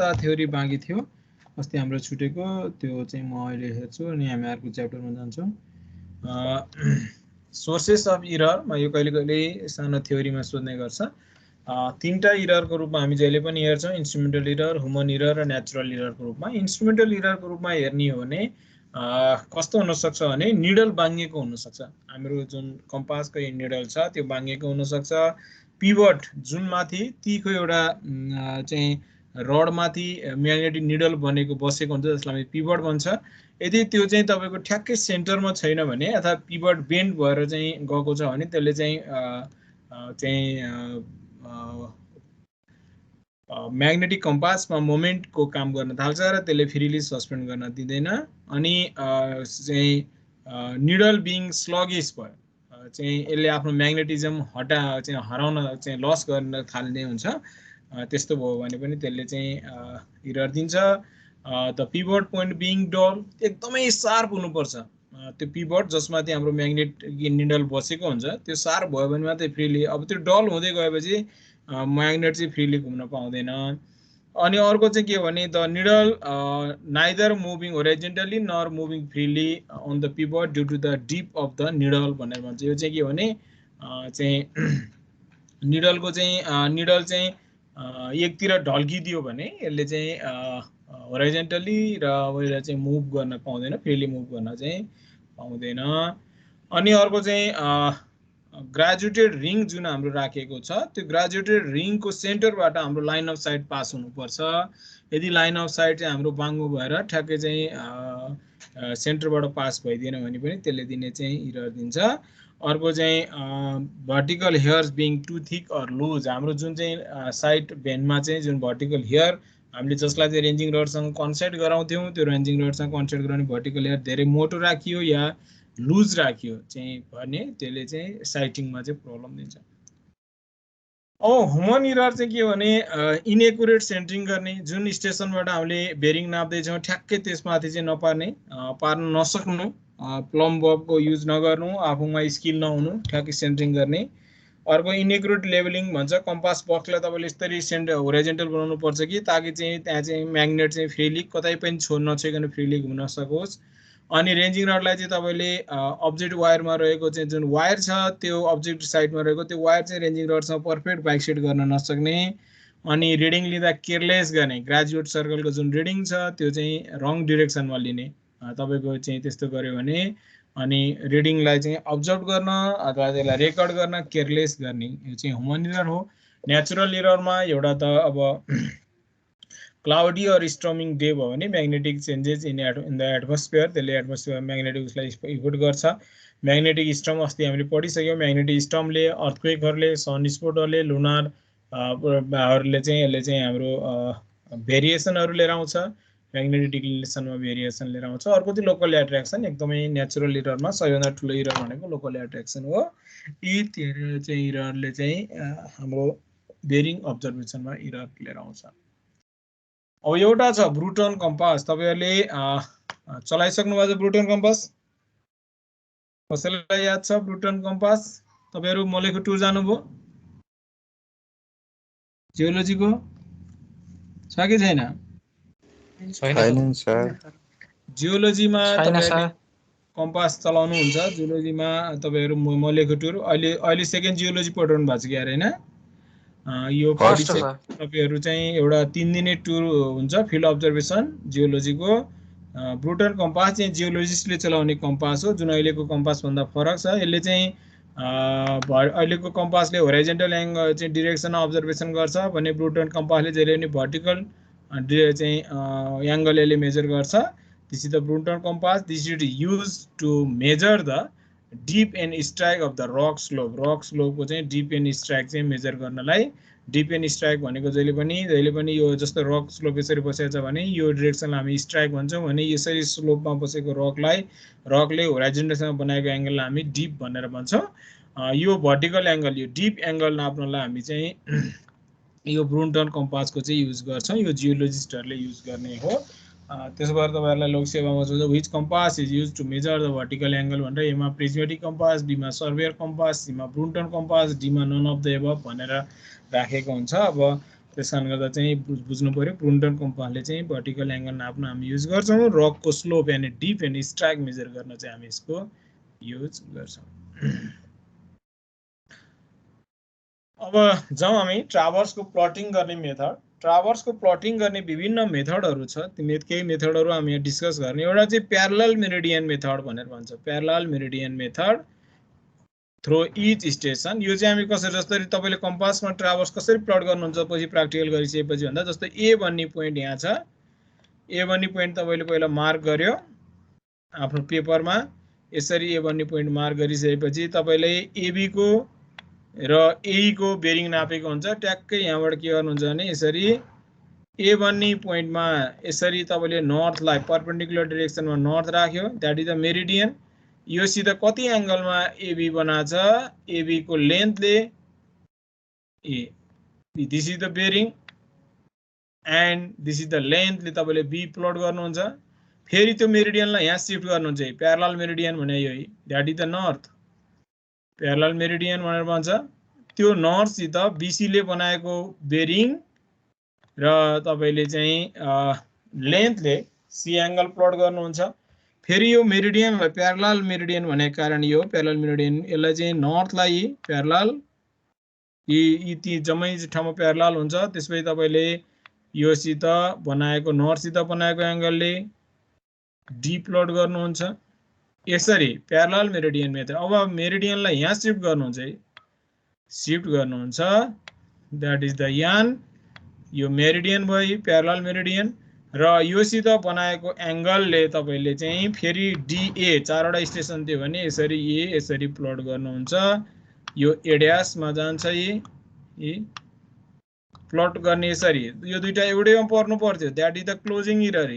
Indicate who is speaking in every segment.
Speaker 1: एउटा थ्योरी बाँकी थियो अस्ति हाम्रो छुटेको त्यो चाहिँ म अहिले हेर्छु अनि हामी अर्को च्याप्टरमा जान्छौँ सोर्सेस अफ इरर म यो कहिले कहिले सानो थ्योरीमा सोध्ने गर्छ तीनटा इररको रूपमा हामी जहिले पनि हेर्छौँ इन्स्ट्रुमेन्टल इरर ह्युमन इरर र नेचुरल इररको रूपमा इन्स्ट्रुमेन्टल इररको रूपमा हेर्ने हो भने कस्तो हुन सक्छ भने निडल बाङ्गेको हुन सक्छ हाम्रो जुन कम्पासको निडल छ त्यो बाङ्गेको हुन सक्छ पिभट जुन माथि तीको एउटा चाहिँ रड माथि म्याग्नेटिक निडल बनेको बसेको हुन्छ जसलाई हामी पिभट भन्छ यदि त्यो चाहिँ तपाईको ठ्याक्कै सेन्टरमा छैन भने अथवा पिभट बेन्ड भएर चाहिँ गएको छ भने त्यसले चाहिँ म्याग्नेटिक कम्पासमा मोमेन्टको काम गर्न थाल्छ र त्यसले फ्रीली सस्पेन्ड गर्न दिँदैन अनि चाहिँ निडल बिङ स्लगिश भयो चाहिँ यसले आफ्नो म्याग्नेटिजम हराउन चाहिँ लस गर्न थाल्ने हुन्छ त्यस्तो भयो भने पनि त्यसले चाहिँ इरर दिन्छ द पिभट पोइन्ट बिङ डल एकदमै शार्प हुनुपर्छ त्यो पिभट जसमा चाहिँ हाम्रो म्याग्नेट निडल बसेको हुन्छ त्यो शार्प भयो भने मात्रै फ्रीली अब त्यो डल हुँदै गएपछि म्याग्नेट चाहिँ फ्रीली घुम्न पाउँदैन अनि अर्को चाहिँ के हो भने the needle neither moving horizontally nor moving freely on the pivot due to the dip of the needle भनेर भन्छ यो चाहिँ के हो भने चाहिँ निडलको चाहिँ निडल चाहिँ एकतिर ढल्किदियो भने यसले चाहिँ होरिजोन्टली र वहिले चाहिँ मुभ गर्न पाउँदैन फ्रीली मुभ गर्न चाहिँ पाउँदैन अनि अर्को चाहिँ ग्रेजुएटेड रिङ जुन हाम्रो राखेको छ त्यो ग्रेजुएटेड रिङको सेन्टरबाट हाम्रो लाइन अफ साइट पास हुनुपर्छ यदि लाइन अफ साइट चाहिँ हाम्रो बाङ्गो भएर ठ्याक्कै चाहिँ सेन्टरबाट पास भइदिएन भने पनि त्यसले दिने चाहिँ इरर दिन्छ अर्को चाहिँ vertical hairs being too thick or loose हाम्रो जुन चाहिँ साइड भेनमा चाहिँ जुन भर्टिकल हेयर हामीले जसलाई चाहिँ रेन्जिङ रडसँग कन्सेन्ट गराउँथ्यौँ त्यो रेन्जिङ रडसँग कन्सेन्ट गराउने भर्टिकल हेयर धेरै मोटो राखियो या लुज राखियो चाहिँ भने त्यसले चाहिँ साइटिङमा चाहिँ प्रब्लम दिन्छ ह्युमन इरर चाहिँ के हो भने इनएकुरेट सेन्टरिङ गर्ने जुन स्टेसनबाट हामीले बेरिङ नाप्दैछौँ ठ्याक्कै त्यसमाथि चाहिँ नपार्ने पार्न नसक्नु प्लम बबको युज नगर्नु आफूमा स्किल नहुनु ठ्याक्कै सेन्टरिङ गर्ने अर्को इनएकुरेट लेभलिङ भन्छ कम्पास बक्सलाई तपाईँले यसरी होरिजोन्टल बनाउनु पर्छ कि ताकि चाहिँ त्यहाँ चाहिँ म्याग्नेट चाहिँ फ्रीली कतै पनि नछोइकन फ्रीली घुम्न सकोस् अनि रेन्जिङ रडलाई चाहिँ तपाईँले अब्जेक्ट वायरमा रहेको चाहिँ जुन वायर छ त्यो अब्जेक्ट साइडमा रहेको त्यो वायर चाहिँ रेन्जिङ रडसँग पर्फेक्ट बाइकसेट गर्न नसक्ने अनि रिडिङ लिँदा केयरलेस गर्ने ग्रेजुएट सर्कलको जुन रिडिङ छ त्यो चाहिँ रङ डिरेक्सनमा लिने तपाईँको चाहिँ त्यस्तो गर्यो भने अनि रिडिङलाई चाहिँ अब्जर्भ गर्न अथवा त्यसलाई रेकर्ड गर्न केयरलेस गर्ने यो चाहिँ ह्युमन इरर हो नेचुरल इररमा एउटा त अब क्लाउडी और स्टर्मिङ डे भयो भने magnetic changes in the atmosphere त्यसले एटमोस्फियर म्याग्नेटिक उसलाई इफेक्ट गर्छ म्याग्नेटिक स्टर्म अस्ति हामीले पढिसक्यौँ म्याग्नेटिक स्टर्मले अर्थक्वेकहरूले सनस्पोटहरूले लुनारहरूले चाहिँ यसले चाहिँ हाम्रो भेरिएसनहरू लिएर आउँछ म्याग्नेटिक डिक्लिनेसनमा भेरिएसन लिएर आउँछ अर्को चाहिँ लोकल एट्र्याक्सन एकदमै नेचुरल इररमा सबैभन्दा ठुलो इरर भनेको लोकल एट्र्याक्सन हो यी चाहिँ इररले चाहिँ हाम्रो बेरिङ अब्जर्भेसनमा इरर लिएर आउँछ अब एउटा छ ब्रुटन कम्पास तपाईहरुले चलाइसक्नु भएको छ ब्रुटन कम्पास कसैलाई याद छ ब्रुटन कम्पास तपाईहरु मलेको टुर जानुभयो जियोलोजीको छ कि छैन
Speaker 2: छैन सर
Speaker 1: जियोलोजीमा तपाईहरुले कम्पास चलाउनु हुन्छ जियोलोजीमा तपाईहरु मलेको टुर अहिले सेकेन्ड जियोलोजी पढाउनु भएको छ के हैन यो तपाईहरु चाहिँ एउटा 3 दिने टुर हुन्छ फिल्ड अब्जर्भेसन जियोलोजीको ब्रुटन कम्पास चाहिँ जियोलोजिस्टले चलाउने कम्पास हो जुन अहिलेको कम्पास भन्दा फरक छ यसले चाहिँ अहिलेको कम्पासले होरिजोन्टल एंगल चाहिँ डाइरेक्सन अब्जर्भेसन गर्छ भने ब्रुटन कम्पासले जहिले पनि भर्टिकल चाहिँ एंगल यसले मेजर गर्छ this is the Brunton compass this is used to measure the dip and strike of the rock स्लोपको चाहिँ डीप एन्ड स्ट्राइक चाहिँ मेजर गर्नलाई डीप एन्ड स्ट्राइक भनेको जहिले पनि यो जस्तो रक स्लोप यसरी बसेको छ भने यो डाइरेक्सनलाई हामी स्ट्राइक भन्छौं भने यसरी स्लोपमा बसेको रकले होरिजोन्टलसँग बनाएको एंगललाई हामी डीप भनेर भन्छौं यो भर्टिकल एंगल यो डीप एंगल नाप्नलाई हामी चाहिँ यो ब्रुटन कम्पासको चाहिँ युज गर्छौं यो जियोलोजिस्टहरुले युज गर्ने हो त्यसबाट तपाईहरुलाई लोकसेवामा सोध्छ which compass is used to measure the vertical angle भनेर एमा प्रिज्मेटिक कम्पास बी मा सर्वेयर कम्पास सी मा ब्रुटन कम्पास डी मा नन अफ द एबभ भनेर राखेको हुन्छ अब त्यसकारण गर्दा चाहिँ बुझ्नु पर्यो ब्रुन्टन कम्पासले चाहिँ भर्टिकल एंगल नाप्न हामी युज गर्छौं रकको स्लोप यानी डिप एन्ड स्ट्राइक मेजर गर्न चाहिँ हामी यसको युज गर्छौं अब जाउँ हामी ट्राभर्सको प्लटिङ गर्ने मेथड ट्राभर्सको प्लटिङ गर्ने विभिन्न मेथडहरु छ ती केही मेथडहरु हामी यहाँ डिस्कस गर्ने एउटा चाहिँ प्यारलल मेरिडियन मेथड भनेर भन्छ parallel meridian method through each station यो चाहिँ हामी कसरी जस्तै तपाईले कम्पासमा ट्राभर्स कसरी प्लट गर्नुहुन्छ पछि प्र्याक्टिकल गरिसकेपछि भन्दा जस्तै ए भन्ने पोइन्ट यहाँ छ ए भन्ने पोइन्ट तपाईले पहिला मार्क गर्यो आफ्नो पेपरमा यसरी ए भन्ने पोइन्ट मार्क गरिसकेपछि तपाईले एबी को र ए को बेरिङ नापेको हुन्छ ट्याक्कै यहाँबाट के गर्नुहुन्छ भने यसरी ए भन्ने पोइन्टमा यसरी तपाईले नर्थलाई परपेन्डिकुलर डाइरेक्सनमा नर्थ राख्यो दैट इज द मेरिडियन यो सिधा कति एंगलमा एबी बनाछ एबी को लेन्थले ए this is the bearing and this is the लेन्थले तपाईले बी प्लट गर्नुहुन्छ फेरि त्यो मेरिडियनलाई यहाँ शिफ्ट गर्नुहुन्छ प्यारलल मेरिडियन भने यही that is the north parallel meridian भनेर भन्छ त्यो नर्थ सित बीसी ले बनाएको बेरिङ र तपाईले चाहिँ लेन्थले सी एंगल प्लट गर्नुहुन्छ फेरि यो मेरिडियनलाई प्यारलल मेरिडियन भनेको कारण यो प्यारलल मेरिडियन यसलाई चाहिँ नर्थलाई प्यारलल यी जम्मै ठाउँमा प्यारलल हुन्छ त्यसपछि तपाईले यो सित बनाएको नर्थ सित बनाएको एंगलले डी प्लट गर्नुहुन्छ यसरी प्यारलल मेरिडियन मेथड अब मेरिडियनलाई यहाँ शिफ्ट गर्नुहुन्छ दैट इज द यान यो मेरिडियन भयो प्यारलल मेरिडियन र यो सित बनाएको एंगलले तपाईले चाहिँ फेरि डीए चारवटा स्टेसन थियो भने यसरी ए यसरी प्लट गर्नुहुन्छ यो ए ड्याश मा जान्छ ए प्लट गर्ने यसरी यो दुईटा एउटैमा पर्नु पर्थ्यो that is the closing error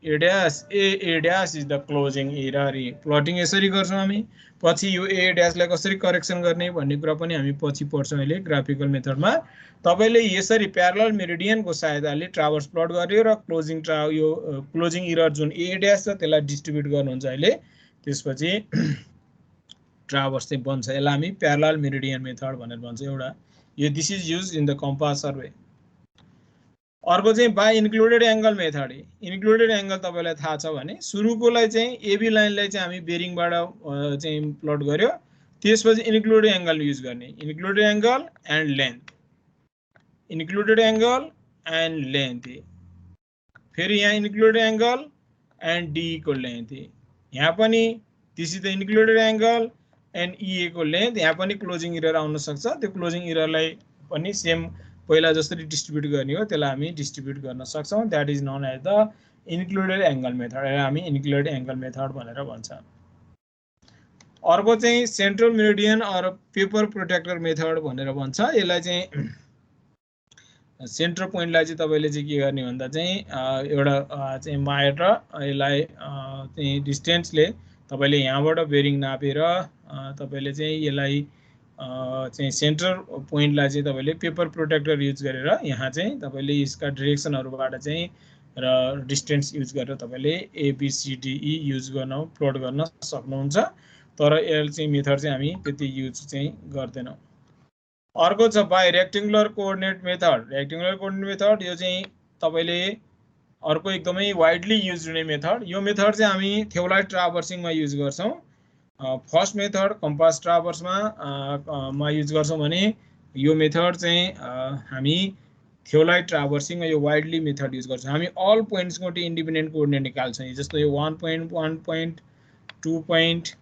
Speaker 1: A dash is the closing error plotting यसरी गर्छौं हामी पछि यो ए ड्याशलाई कसरी करेक्सन गर्ने भन्ने कुरा पनि हामी पछि पढ्छौं अहिले ग्राफिकल मेथडमा तपाईले यसरी प्यारलल मेरिडियनको सहायताले ट्राभर्स प्लट गर्यो र क्लोजिङ एरर जुन ए ड्याश छ त्यसलाई डिस्ट्रिब्युट गर्नुहुन्छ अहिले त्यसपछि ट्राभर्स चाहिँ बन्छ यसलाई हामी प्यारलल मेरिडियन मेथड भनेर भन्छ एउटा यो this is used in the compass survey अर्को चाहिँ by included angle method included angle तपाईलाई थाहा छ भने सुरुकोलाई चाहिँ एबी लाइनलाई चाहिँ हामी बेरिङबाट चाहिँ प्लट गर्यो त्यसपछि इन्क्लुडेड एंगल युज गर्ने इन्क्लुडेड एंगल एन्ड लेन्थ फेरि यहाँ इन्क्लुडेड एंगल एन्ड डी को लेन्थ यहाँ पनि this is the included angle and EA को लेन्थ यहाँ पनि क्लोजिङ एरर आउन सक्छ त्यो क्लोजिङ एररलाई पनि सेम पहिला जसरी डिस्ट्रिब्युट गर्ने हो त्यसलाई हामी डिस्ट्रिब्युट गर्न सक्छौं that is known as the included angle method हामी इन्क्लुडेड एंगल मेथड भनेर भन्छ अर्को चाहिँ central meridian or paper protractor method भनेर भन्छ यसलाई चाहिँ सेन्टर पोइन्टलाई चाहिँ तपाईले चाहिँ के गर्ने भन्दा चाहिँ एउटा चाहिँ माएर यसलाई चाहिँ डिस्टेन्सले तपाईले यहाँबाट बेरिङ नापेर तपाईले चाहिँ यसलाई चाहिँ सेन्टर पोइन्टलाई चाहिँ तपाईले पेपर प्रोटेक्टर युज गरेर यहाँ चाहिँ तपाईले यसका डाइरेक्सनहरुबाट चाहिँ र डिस्टेन्स युज गरेर तपाईले एबीसीडीई युज गर्न प्लट गर्न सक्नुहुन्छ तर एल चाहिँ मेथड चाहिँ हामी त्यति युज चाहिँ गर्दैनौं अर्को छ बाइ रेक्टेंगुलर कोअर्डिनेट मेथड यो चाहिँ तपाईले अर्को एकदमै वाइडली युज्ड हुने मेथड यो मेथड चाहिँ हामी थियोलाइट ट्राभर्सिङमा युज गर्छौं फर्स्ट मेथड कम्पास ट्राभर्समा युज गर्छौं भने यो मेथड चाहिँ हामी थियोलाइट ट्राभर्सिङमा यो वाइडली मेथड युज गर्छौं हामी अल पोइन्ट्सको इन्डिपेन्डेन्ट कोअर्डिनेट निकाल्छौं जस्तो यो 1 point 1 point 2 point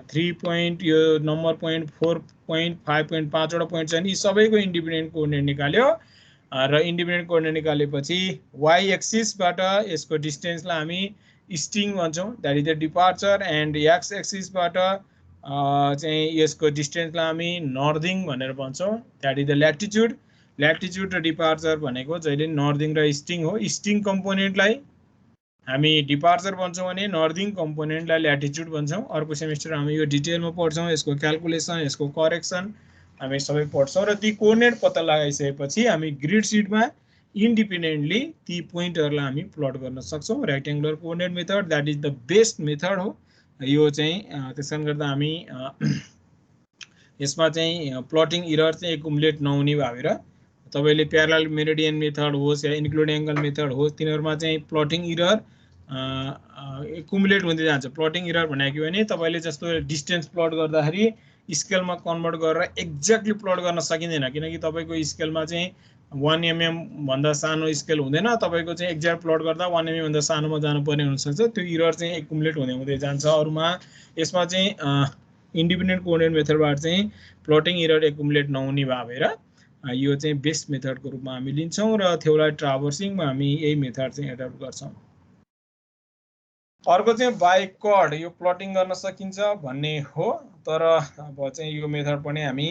Speaker 1: 3 point यो नम्बर पोइन्ट 4 point 5 point 5 वटा पोइन्ट छ नि सबैको इन्डिपेन्डेन्ट कोअर्डिनेट निकाल्यो र इन्डिपेन्डेन्ट कोअर्डिनेट निकालेपछि y एक्सिस बाट यसको डिस्टेन्सलाई हामी स्टिङ भन्छौं that is the departure and x axis बाट चाहिँ यसको डिस्टेन्सलाई हामी नर्थिङ भनेर भन्छौं दैट इज द ल्याटिट्युड र डिपार्चर भनेको जहिले नर्थिङ र स्टिङ हो स्टिङ कम्पोनेन्टलाई हामी डिपार्चर भन्छौं भने नर्थिङ कम्पोनेन्टलाई ल्याटिट्युड भन्छौं अर्को सेमेस्टर हामी यो डिटेलमा पढ्छौं यसको क्याल्कुलेसन यसको करेक्सन हामी सबै पढ्छौं र ती कोअर्डिनेट पत्ता लगाइसकेपछि हामी ग्रिड शीटमा इन्डिपेन्डेन्टली ती पोइन्टहरुलाई हामी प्लट गर्न सक्छौं rectangular coordinate method that is the best method हो यो चाहिँ त्यसकारण गर्दा हामी यसमा चाहिँ प्लटिङ इरर चाहिँ एकुमुलेट नहुने भएर तपाईले प्यारलल मेरिडियन मेथड होस् या इन्क्लुड एंगल मेथड होस् तिनीहरुमा चाहिँ प्लटिङ इरर एकुमुलेट हुँदै जान्छ। प्लटिङ इरर भनेको के भने तपाईले जस्तो डिस्टेन्स प्लट गर्दाखेरि स्केलमा कन्भर्ट गरेर एक्ज्याक्टली प्लट गर्न सकिँदैन, किनकि तपाईको स्केलमा चाहिँ 1 mm भन्दा सानो स्केल हुँदैन, तपाईको चाहिँ एक्ज्याक्ट प्लट गर्दा 1 mm भन्दा सानोमा जानुपर्ने हुन सक्छ। त्यो इरर चाहिँ एकुमुलेट हुँदै हुँदै जान्छ। अरुमा यसमा चाहिँ इन्डिपेन्डेन्ट कोअर्डिनेट मेथडबाट चाहिँ प्लटिङ इरर एकुमुलेट नहुने भएर यो चाहिँ बेस्ट मेथडको रूपमा हामी लिन्छौं र थ्योलाइट ट्राभर्सिङमा हामी यही मेथड चाहिँ एडप्ट गर्छौं। अर्को चाहिँ बाइ कर्ड यो प्लटिङ गर्न सकिन्छ भन्ने हो, तर अब चाहिँ यो मेथड पनि हामी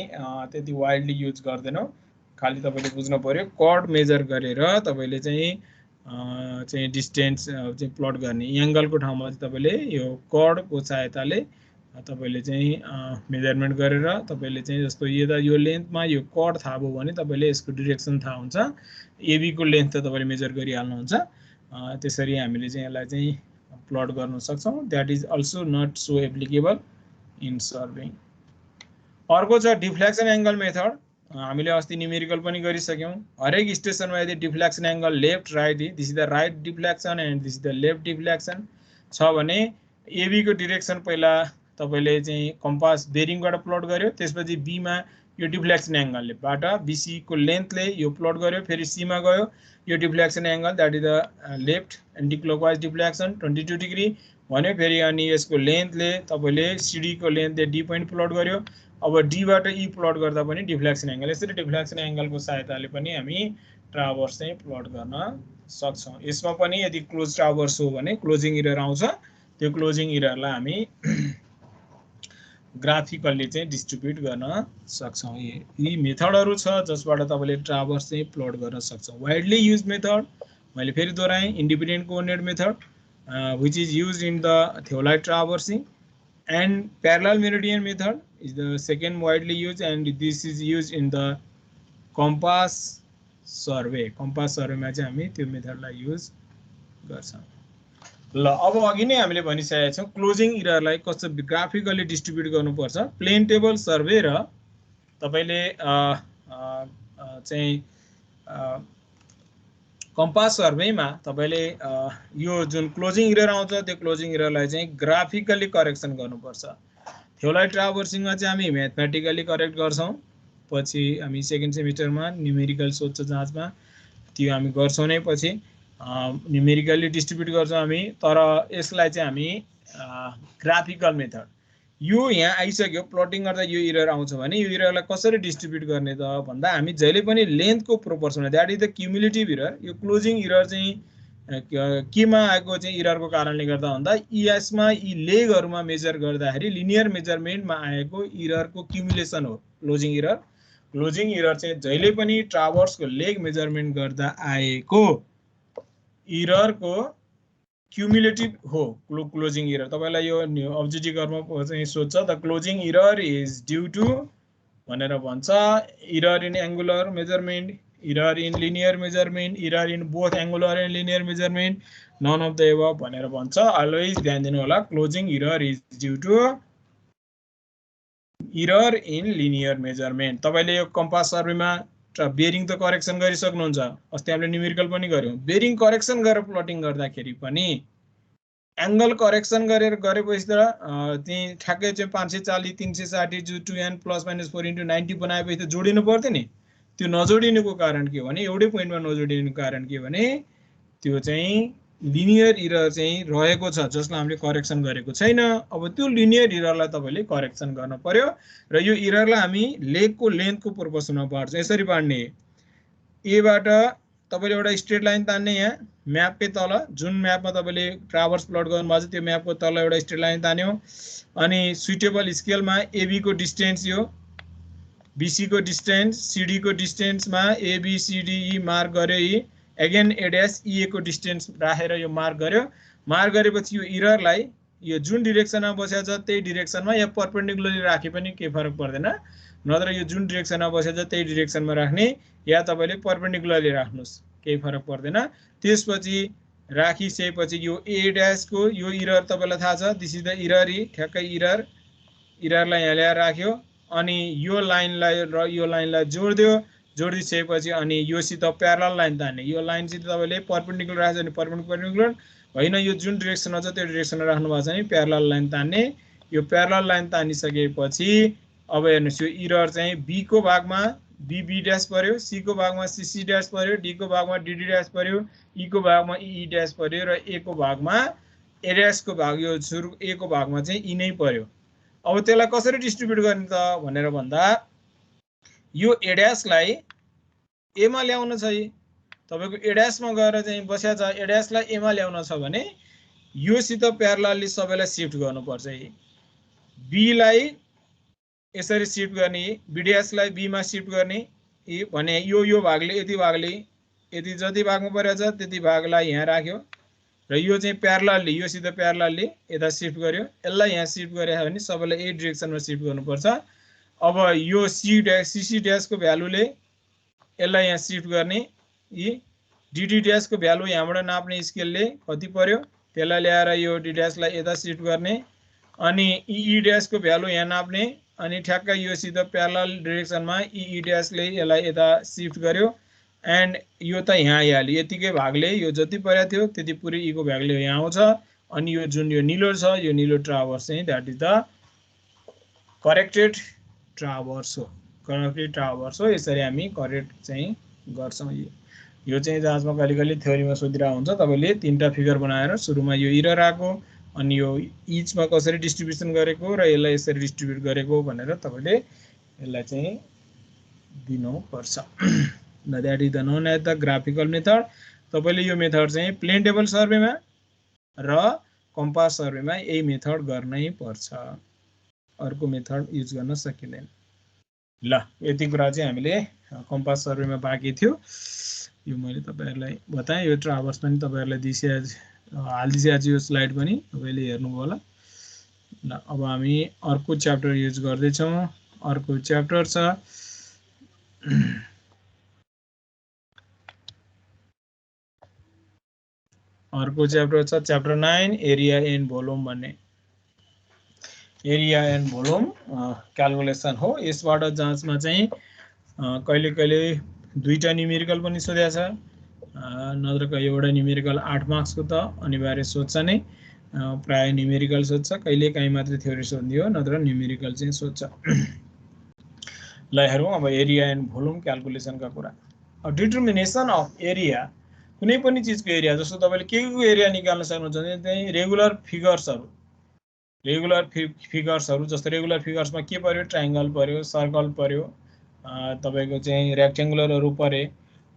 Speaker 1: त्यति वाइडली युज गर्दैनौं। खाली तपाईले बुझ्नु पर्यो कर्ड मेजर गरेर तपाईले चाहिँ डिस्टेन्स चाहिँ प्लट गर्ने एंगलको ठाउँमा चाहिँ तपाईले यो कर्डको सहायताले तपाईले चाहिँ मेजरमेन्ट गरेर तपाईले चाहिँ जस्तो यो लेन्थमा यो कर्ड थाहा भयो भने तपाईले यसको डाइरेक्सन थाहा हुन्छ, एबी को लेन्थ त तपाईले मेजर गरिहाल्नुहुन्छ। त्यसरी हामीले चाहिँ यसलाई चाहिँ प्लट गर्न सक्छौं। That is also not so applicable in surveying. अर्को छ डिफ्लेक्सन एंगल मेथड। हामीले अस्ति न्यूमेरिकल पनि गरिसक्यौं। हरेक स्टेशनमा यदि deflection angle left right this is the right deflection and this is the left deflection छ भने एबी को डाइरेक्सन पहिला तपाईले चाहिँ कम्पास बेरिङबाट प्लट गर्यो, त्यसपछि बी मा यो डिफ्लेक्सन एंगलबाट बीसी को लेन्थले यो प्लट गर्यो, फेरि सी मा गयो, यो deflection angle that is the left anti clockwise deflection 22 degree भन्यो। फेरि अनि यसको लेन्थले तपाईले सीडी को लेन्थले डी पोइन्ट प्लट गर्यो। अब डी बाट ई प्लट गर्दा पनि डिफ्लेक्सन एंगल, यसरी डिफ्लेक्सन एंगलको सहायताले पनि हामी ट्राभर्स चाहिँ प्लट गर्न सक्छौं। यसमा पनि यदि क्लोज ट्राभर्स हो भने क्लोजिङ इरर आउँछ, त्यो क्लोजिङ इररलाई हामी ग्राफिकली चाहिँ डिस्ट्रिब्युट गर्न सक्छौं। यी मेथडहरु छ जसबाट तपाईले ट्राभर्स चाहिँ प्लट गर्न सक्छौं। वाइडली युज्ड मेथड मैले फेरि दोहोर्याएँ independent coordinate method which is used in the theodolite traversing and parallel meridian method is the second widely used and this is used in the compass survey. compass survey मा चाहिँ हामी त्यो मेथडलाई use गर्छौं। ल अब अघि नै हामीले भनिसकेका छौं क्लोजिङ इररलाई कस्तो ग्राफिकली डिस्ट्रिब्युट गर्नुपर्छ। प्लेन टेबल सर्वे र तपाईले चाहिँ कम्पास सर्वेमा तपाईले यो जुन क्लोजिङ इरर आउँछ त्यो क्लोजिङ इररलाई चाहिँ ग्राफिकली करेक्सन गर्नुपर्छ। थियोलाइट ट्राभर्सिङमा चाहिँ हामी म्याथमेटिकली करेक्ट गर्छौं, पछि हामी सेकेन्ड सेमिस्टरमा न्यूमेरिकल सोध्छ जाँचमा त्यो हामी गर्छौं नै, पछि न्यूमेरिकली डिस्ट्रिब्युट गर्छौं हामी। तर यसलाई चाहिँ हामी ग्राफिकल मेथड यो यहाँ आइसक्यो प्लटिङ गर्दा यो इरर आउँछ भने यो इररलाई कसरी डिस्ट्रिब्युट गर्ने त भन्दा हामी जहिले पनि लेन्थको proportion that is the cumulative error. यो क्लोजिङ इरर चाहिँ केमा आएको चाहिँ इररको कारणले गर्दा भन्दा यसमा यी लेगहरुमा मेजर गर्दाखेरि लिनियर मेजरमेन्टमा आएको इररको क्युमुलेसन हो क्लोजिङ इरर। क्लोजिङ इरर चाहिँ जहिले पनि ट्राभर्सको लेग मेजरमेन्ट गर्दा आएको इररको क्युमुलेटिभ हो क्लोजिङ इरर। तपाईलाई यो अब्जेक्टिभ कर्म चाहिँ सोध्छ the closing error is due to भनेर भन्छ error in angular measurement, error in linear measurement, error in both angular and linear measurement, none of the above भनेर भन्छ। अलवेज ध्यान दिनु होला closing error is due to error in linear measurement. तपाईले यो compass सर्वेमा बेरिङ त correction गरिसक्नुहुन्छ, अस्ति हामीले न्यूमेरिकल पनि गर्यौं। बेरिङ करेक्सन गरेर प्लटिङ गर्दाखेरि पनि एंगल करेक्सन गरेपछि त चाहिँ ठ्याक्कै चाहिँ 540 360 जो 2n ± 4 * 90 बनाएपछि त जोडिनु पर्दैन नि। त्यो नजोडिनुको कारण के हो भने एउटै पोइन्टमा नजोडिनुको कारण के हो भने त्यो चाहिँ लिनियर इरर चाहिँ रहेको छ जसलाई हामीले करेक्सन गरेको छैन। अब त्यो लिनियर इररलाई तपाईले करेक्सन गर्न पर्यो र यो इररलाई हामी लेगको लेन्थको प्रोपोर्सनमा बाड्छौं। यसरी बाड्ने ए बाट तपाईले एउटा स्ट्रेट लाइन तान्ने यहाँ म्यापकै तल जुन म्यापमा तपाईले ट्राभर्स प्लट गर्नुभएको छ त्यो म्यापको तल एउटा स्ट्रेट लाइन तान्यो अनि सुटेबल स्केलमा एबी को डिस्टेन्स यो बीसी को डिस्टेन्स सीडी को डिस्टेन्समा एबीसीडीई मार्क गर्यो, ई अगेन ए डैश ई को डिस्टेन्स राखेर यो मार्क गर्यो। मार्क गरेपछि यो इररलाई यो जुन डाइरेक्सनमा बसेको छ त्यही डाइरेक्सनमा या परपेन्डिकुलरली राखे पनि के फरक पर्दैन, नत्र यो जुन डाइरेक्सनमा बसेको छ त्यही डाइरेक्सनमा राख्ने या तपाईले परपेन्डिकुलरली राख्नुस् केही फरक पर्दैन। त्यसपछि राखिसकेपछि यो ए डैश को यो इरर तपाईलाई थाहा छ दिस इज द इरर, ई ठ्याक्कै इररलाई यहाँ ल्याएर राख्यो अनि यो लाइनलाई र यो लाइनलाई जोड्दियो, जोडिसकेपछि अनि योसित प्यारलल लाइन तान्ने। यो लाइन चाहिँ तपाईले परपेन्डिकुलर राख्छ भने परपेन्डिकुलर होइन, यो जुन डिरेक्सनमा छ त्यो डिरेक्सनमा राख्नु भएको छ भने प्यारलल लाइन तान्ने। यो प्यारलल लाइन तानिसकेपछि अब हेर्नुस् यो इरर चाहिँ बी को भागमा बी ड्यास पर्यो, सी को भागमा सी ड्यास पर्यो, डी को भागमा डी ड्यास पर्यो, ई को भागमा ई ड्यास पर्यो र ए को भागमा ए ड्यास को भाग यो सुरु ए को भागमा चाहिँ ई नै पर्यो। अब त्यसलाई कसरी डिस्ट्रिब्युट गर्ने त भनेर भन्दा यो ए ड्यासलाई ए मा ल्याउन छ, तपाईको ए ड्यासमा गएर चाहिँ बस्या छ, ए ड्यासलाई ए मा ल्याउन छ भने यो सित प्यारलली सबैलाई शिफ्ट गर्नुपर्छ। बी लाई यसरी शिफ्ट गर्ने, बी ड्यासलाई बी मा शिफ्ट गर्ने भने यो भागले यति जति भागमा परेछ त्यति भागलाई यहाँ राख्यो र यो चाहिँ प्यारलली यो सित प्यारलली यता शिफ्ट गर्यो, यसलाई यहाँ शिफ्ट गरे भने सबैलाई ए डिरेक्सनमा शिफ्ट गर्नुपर्छ। अब यो सी ड्यास को भ्यालुले यसलाई यहाँ शिफ्ट गर्ने, डी ड्यास को भ्यालु यहाँबाट नाप्ने स्केलले कति पर्यो त्यसलाई ल्याएर यो डी ड्यासलाई यता शिफ्ट गर्ने, अनि ई ड्यास को भ्यालु यहाँ नाप्ने, अनि ठ्याक्कै यो सित प्यारलल डिरेक्सनमा ई ड्यासले यसलाई यता शिफ्ट गर्यो एन्ड यो त यहाँ आइहाल्यो। यतिकै भागले यो जति परेको थियो त्यति पुरै ई को भागले यहाँ आउँछ। अनि यो जुन यो निलो छ यो निलो ट्राभर्स चाहिँ that is the corrected traverse हो, करेक्टेड ट्राभर्स हो। यसरी हामी करेक्ट चाहिँ गर्छौँ। यो चाहिँ जाँचमा कहिले कहिले थ्योरीमा सोधिरहेको हुन्छ, तपाईले तीनटा फिगर बनाएर सुरुमा यो इरर आएको अनि यो इचमा कसरी डिस्ट्रिब्युसन गरेको र यसलाई यसरी डिस्ट्रिब्युट गरेको भनेर तपाईले यसलाई चाहिँ दिनुपर्छ। That is the known as the graphical method. तपाईले यो मेथड चाहिँ प्लेन टेबल सर्वेमा र कम्पास सर्वेमा यही मेथड गर्नै पर्छ, अर्को मेथड युज गर्न सकिँदैन। ल यति कुरा चाहिँ हामीले कम्पास सर्वेमा बाँकी थियो, यो मैले तपाईहरुलाई बताएँ। यो ट्राभर्स पनि तपाईहरुलाई हालिदिएको छु, यो स्लाइड पनि तपाईले हेर्नुभयो होला। ल अब हामी अर्को च्याप्टर युज गर्दै छौं। अर्को च्याप्टर छ च्याप्टर 9 एरिया एन्ड भोल्युम भन्ने। एरिया एन्ड भोल्युम क्याल्कुलेसन हो। यसबाट जाँचमा चाहिँ कहिले कहिले दुईटा न्युमेरिकल पनि सोधेको छ, नत्र एउटा न्युमेरिकल 8 मार्क्स को त अनिवार्य सोध्छ नै, प्राय न्युमेरिकल सोध्छ, कहिले काहीँ मात्र थ्योरी सोध्दियो नत्र न्युमेरिकल चाहिँ सोध्छ। ल हेरौँ अब एरिया एन्ड भोल्युम क्याल्कुलेसनका कुरा। डिटर्मिनेसन अफ एरिया, कुनै पनि चीजको एरिया, जस्तो तपाईले के को एरिया निकाल्न सक्नुहुन्छ भने चाहिँ रेगुलर फिगर्सहरु जस्तो रेगुलर फिगर्समा के पर्यो, ट्रायंगल पर्यो, सर्कल पर्यो, तपाईको चाहिँ रेक्टेंगुलरहरु परे,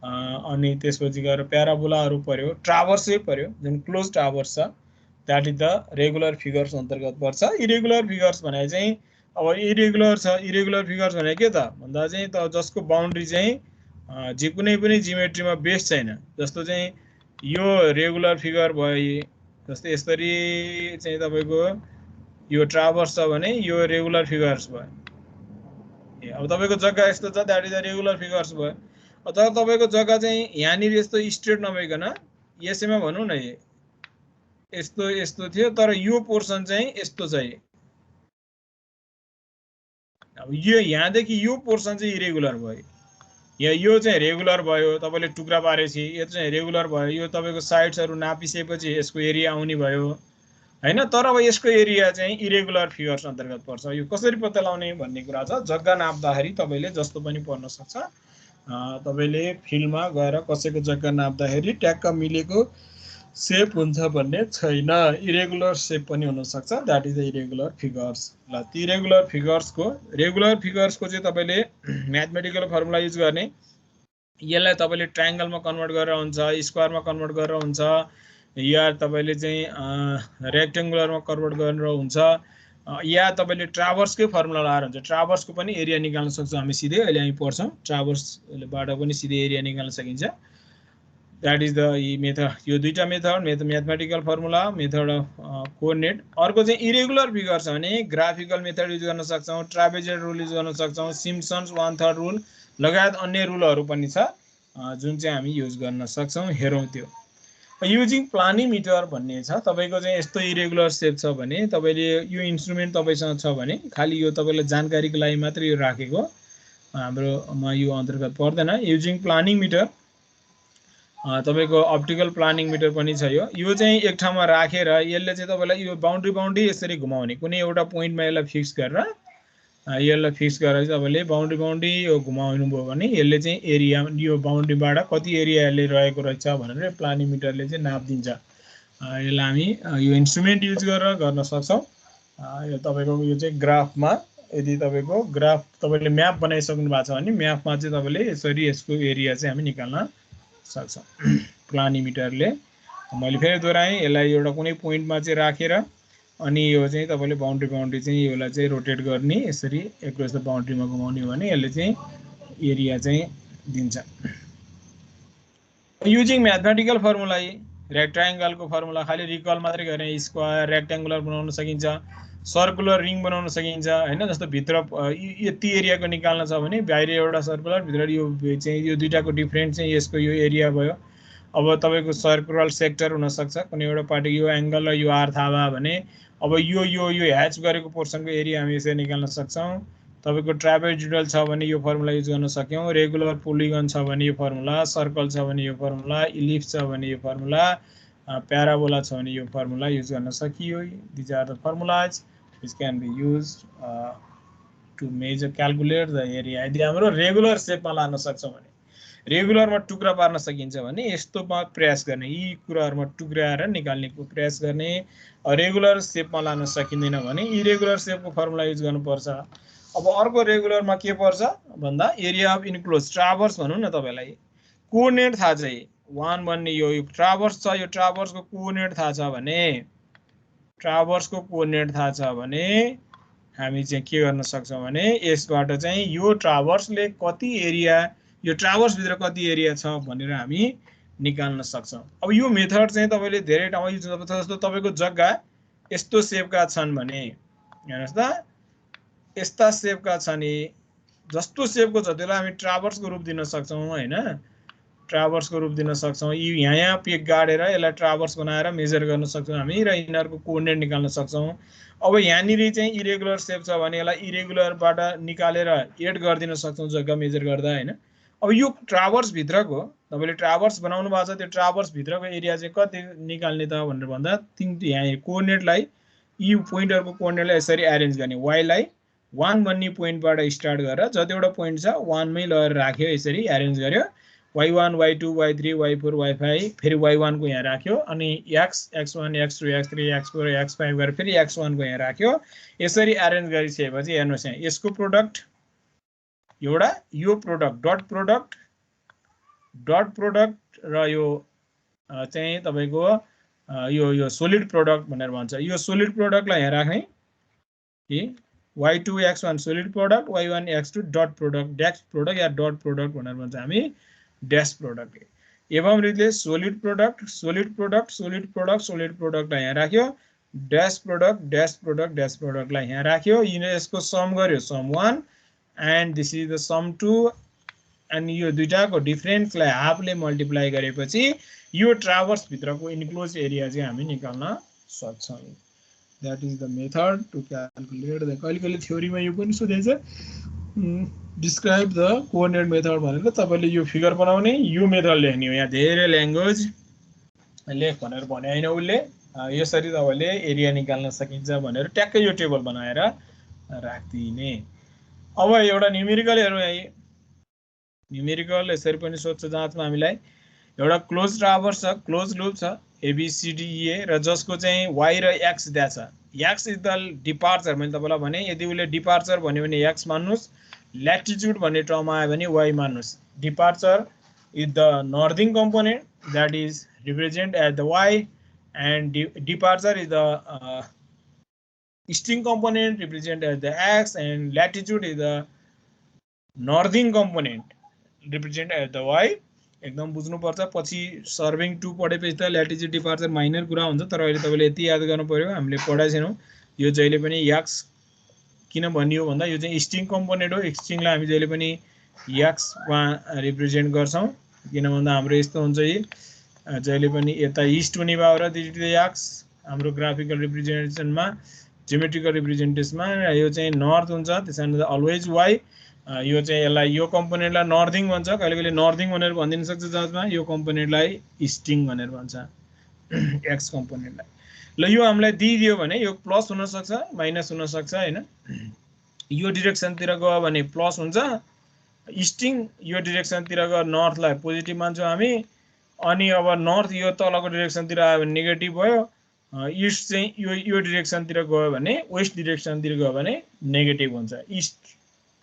Speaker 1: अनि त्यसपछि गएर प्याराबोलाहरु पर्यो, ट्राभर्सै पर्यो, जुन क्लोज ट्राभर्स छ that is the regular figures अन्तर्गत पर्छ। इरेगुलर फिगर्स भने चाहिँ अब इरेगुलर छ, इरेगुलर फिगर्स भने के त भन्दा चाहिँ त जसको बाउन्ड्री चाहिँ जे कुनै पनि जियोमेट्रीमा बेस छैन, जस्तो चाहिँ यो रेगुलर फिगर भयो, जस्तै यसरी चाहिँ तपाईको यो ट्राभर्स छ भने यो रेगुलर फिगर्स भयो। अब तपाईको जग्गा यस्तो छ that is the regular figures भयो। अथवा तपाईको जग्गा चाहिँ यहाँनिर यस्तो स्ट्रेट नभइकन यसैमा भनौं न यस्तो यस्तो थियो, तर यो पोर्सन चाहिँ यस्तो छ। अब यो यहाँदेखि यो पोर्सन चाहिँ इरेगुलर भयो, या यो चाहिँ रेगुलर भयो, तपाईले टुक्रा पारेपछि यो चाहिँ रेगुलर भयो। यो तपाईको साइड्सहरु नापिसकेपछि यसको एरिया आउने भयो हैन, तर अब यसको एरिया चाहिँ इरेगुलर फिगर्स अन्तर्गत पर्छ। यो कसरी पत्ता लगाउने भन्ने कुरा छ। जग्गा नाप्दाखेरि तपाईले जस्तो पनि पर्न सक्छ, तपाईले फिल्डमा गएर कसैको जग्गा नाप्दाखेरि ट्याक्क मिलेको शेप हुन्छ भन्ने छैन, इरेगुलर शेप पनि हुन सक्छ, that is the irregular figures. ल ती रेगुलर फिगर्सको चाहिँ तपाईले म्याथमेटिकल फर्मुला युज गर्ने। यसलाई तपाईले ट्रायंगलमा कन्भर्ट गरेर हुन्छ, स्क्वायरमा कन्भर्ट गरेर हुन्छ, या तपाईले चाहिँ रेक्टेंगुलरमा कन्भर्ट गरेर हुन्छ, या तपाईले ट्राभर्सकै फर्मुला लाएर हुन्छ। ट्राभर्सको पनि एरिया निकाल्न सक्छौं हामी सिधै, अहिले हामी पढ्छौं। ट्राभर्सबाट पनि सिधै एरिया निकाल्न सकिन्छ। That is the method. यो दुईटा method, mathematical formula, method of coordinate. अर्को चाहिँ इरेगुलर फिगर छ भने ग्राफिकल मेथड युज गर्न सक्छौं, ट्रापेजोइड रुल युज गर्न सक्छौं, सिम्पसन्स 1/3 रुल लगायत अन्य रुलहरु पनि छ जुन चाहिँ हामी युज गर्न सक्छौं। हेरौं त्यो। युजिङ प्लानिङ मिटर भन्ने छ तपाईको चाहिँ यस्तो इरेगुलर सेप छ भने तपाईले यो इन्स्ट्रुमेन्ट तपाईसँग छ भने खाली यो तपाईलाई जानकारीको लागि मात्र यो राखेको हाम्रोमा यो अन्तर्गत पर्दैन युजिङ प्लानिङ मिटर तपाईको अप्टिकल प्लानिङ मिटर पनि छ यो चाहिँ एक ठाउँमा राखेर यसले चाहिँ तपाईलाई यो बाउन्ड्री यसरी घुमाउने कुनै एउटा पोइन्टमा यसलाई फिक्स गरेर तपाईले बाउन्ड्री यो घुमाउनु भयो भने यसले चाहिँ एरिया यो बाउन्ड्रीबाट कति एरिया यसले रहेको रहेछ भनेर प्लानिङ मिटरले चाहिँ नाप दिन्छ यसलाई हामी यो इन्स्ट्रुमेन्ट युज गरेर गर्न सक्छौं यो तपाईको यो चाहिँ ग्राफमा यदि तपाईको ग्राफ तपाईले म्याप बनाइसक्नु भएको छ भने म्यापमा चाहिँ तपाईले यसरी यसको एरिया चाहिँ हामी निकाल्न सक्छौं प्लानिङ मिटरले मैले फेरि दोहोऱ्याएँ यसलाई एउटा कुनै पोइन्टमा चाहिँ राखेर अनि यो चाहिँ तपाईले बाउन्ड्री चाहिँ यसलाई चाहिँ रोटेट गर्ने यसरी एक्रस द बाउन्ड्रीमा घुमाउने हो भने यसले चाहिँ एरिया चाहिँ दिन्छ युजिङ म्याथमेटिकल फर्मुला रेक्ट्याङ्गलको फर्मुला खाली रिकल मात्रै गर्ने स्क्वायर रेक्ट्याङ्गुलर बनाउन सकिन्छ सर्कुलर रिङ बनाउन सकिन्छ हैन जस्तो भित्र यति एरियाको निकाल्न छ भने बाहिर एउटा सर्कुलर भित्र यो चाहिँ यो दुईटाको डिफरेन्स चाहिँ यसको यो एरिया भयो अब तपाईको सर्कुलर सेक्टर हुन सक्छ कुनै एउटा पार्टी यो एंगल र यो आर थाहा भयो भने अब यो ह्याच गरेको पोर्सनको एरिया हामी यसरी निकाल्न सक्छौं तपाईको ट्रापेजोइडल छ भने यो फर्मुला युज गर्न सक्यौं रेगुलर पोलिगन छ भने यो फर्मुला सर्कल छ भने यो फर्मुला इलिप्स छ भने यो फर्मुला प्याराबोला छ भने यो फर्मुला युज गर्न सकियो this are the formulas which can be used to measure calculate the area यदि हाम्रो रेगुलर शेपमा लान सक्छौं भने रेगुलरमा टुक्रा पार्न सकिन्छ भने यस्तोमा प्रयास गर्ने यी कुराहरुमा टुक्राएर निकाल्नेको प्रयास गर्ने रेगुलर शेपमा लान सकिदैन भने इरेगुलर शेपको फर्मुला युज गर्नुपर्छ अब अर्को रेगुलरमा के पर्छ भन्दा एरिया अफ इन्क्लोज ट्राभर्स भनौं न तपाईलाई कोअर्डिनेट थाहा चाहिँ 1 भन्ने यो ट्राभर्स छ यो ट्राभर्सको कोअर्डिनेट थाहा छ भने ट्राभर्सको कोअर्डिनेट थाहा छ भने हामी चाहिँ के गर्न सक्छौं भने यसबाट चाहिँ यो ट्राभर्सले कति एरिया यो ट्राभर्स भित्र कति एरिया छ भनेर हामी निकाल्न सक्छौं अब यो मेथड चाहिँ तपाईले धेरै ठाउँमा युज गर्छ जस्तो तपाईको जग्गा यस्तो शेपका छन् भने हेर्नुस् त यस्ता शेपका छन् नि जस्तो शेपको छ त्यसलाई हामी ट्राभर्सको रूप दिन सक्छौं हैन ट्राभर्सको रूप दिन सक्छौं यहाँ पिक गाडेर यसलाई ट्राभर्स बनाएर मेजर गर्न सक्छौं हामी र इनरको कोअर्डिनेट निकाल्न सक्छौं अब यहाँनिर चाहिँ इरेगुलर शेप छ भने यसलाई इरेगुलरबाट निकालेर एड गर्दिन सक्छौं जग्गा मेजर गर्दा हैन अब यो ट्राभर्स भित्रको तपाईले ट्राभर्स बनाउनु भएको छ त्यो ट्राभर्स भित्रको एरिया चाहिँ कति निकाल्ने त भनेर भन्दा यहाँ कोअर्डिनेटलाई यी पोइन्टहरुको कोअर्डिनेटलाई यसरी अरेन्ज गर्ने y लाई 1 भन्ने पोइन्टबाट स्टार्ट गरेर जतिवटा पोइन्ट छ 1 मै लगेर राख्यो यसरी अरेन्ज गर्यो y1 y2 y3 y4 y5 फेरि y1 को यहाँ राख्यो अनि x x1 x2 x3 x4 x5 गरेर फेरि x1 को यहाँ राख्यो यसरी अरेन्ज गरिसकेपछि हेर्नुस् यहाँ यसको प्रोडक्ट एउटा यो प्रोडक्ट डट प्रोडक्ट र यो चाहिँ तपाईको यो सोलिड प्रोडक्ट भनेर भन्छ यो सोलिड प्रोडक्टलाई यहाँ राख्ने कि y2 x1 solid product y1 x2 dot product dash product या डट प्रोडक्ट भनेर भन्छ हामी डैश प्रोडक्ट एवं रीतिले सोलिड प्रोडक्टलाई यहाँ राख्यो डैश प्रोडक्टलाई यहाँ राख्यो यसको सम गर्यो sum 1 and this is the sum 2 अनि यो दुईटाको डिफरेन्सलाई हाफले मल्टिप्लाई गरेपछि यो ट्राभर्स भित्रको इन्क्लोज एरिया चाहिँ हामी निकाल्न सक्छौं that is the method to calculate the कहिले थ्योरीमा यो पनि सोधेछ डिस्क्राइब द कोअर्डिनेट मेथड भनेर तपाईले यो फिगर बनाउने यो मेथड लेख्ने हो यहाँ धेरै ल्याङ्ग्वेज लेख भनेर भने हैन उले यसरी तपाईले एरिया निकाल्न सकिन्छ भनेर ट्याक्कै यो टेबल बनाएर राख्दिने अब एउटा न्यूमेरिकल हेरौँ यहाँ न्यूमेरिकल यसरी पनि सोध्छ जाँचमा हामीलाई एउटा क्लोज ट्राभर्स छ क्लोज लूप छ ABCDE र जसको चाहिँ y र x दिया छ x इज द डिपार्चर मैले तपाईलाई भने यदि उले डिपार्चर भन्यो भने x मान्नुस् ल्याटिट्युड भन्ने टर्ममा आयो भने y मान्नुस् departure is the northing component that is represent at the y and departure is the eastern component represent as the x and latitude is the northern component represent as the y एकदम बुझ्नु पर्छ पछि serving 2 पढेपछि त latitude departure minor कुरा हुन्छ तर अहिले तपाईले यति याद गर्नु पर्यो हामीले पढाइ छैनौ यो जहिले पनि x किन भनियो भन्दा यो चाहिँ ईस्टिङ कम्पोनेन्ट हो ईस्टिङलाई हामी जहिले पनि x मा रिप्रेजेन्ट गर्छौं किन भन्दा हाम्रो यस्तो हुन्छ जहिले पनि यता इस्ट हुने भयो र दिस इज द एक्स हाम्रो ग्राफिकल रिप्रेजेन्टेसनमा जियोमेट्रिकल रिप्रेजेन्टेसनमा यो चाहिँ नर्थ हुन्छ त्यसैले अलवेज वाइ यो चाहिँ यसलाई यो कम्पोनेन्टलाई नर्थिङ भन्छ कहिले कहिले नर्थिङ भनेर भनिदिन सक्छ जजमा यो कम्पोनेन्टलाई इस्टिङ भनेर भन्छ एक्स कम्पोनेन्टलाई ल यो हामीलाई दिइदियो भने यो प्लस हुन सक्छ माइनस हुन सक्छ हैन यो डाइरेक्सनतिर गयो भने प्लस हुन्छ इस्टिङ यो डाइरेक्सनतिर गयो नर्थलाई पोजिटिभ मान्छौँ हामी अनि अब नर्थ यो तलको डाइरेक्सनतिर आयो भने नेगेटिभ भयो इस्ट चाहिँ यो डाइरेक्सनतिर गयो भने वेस्ट डाइरेक्सनतिर गयो भने नेगेटिभ हुन्छ east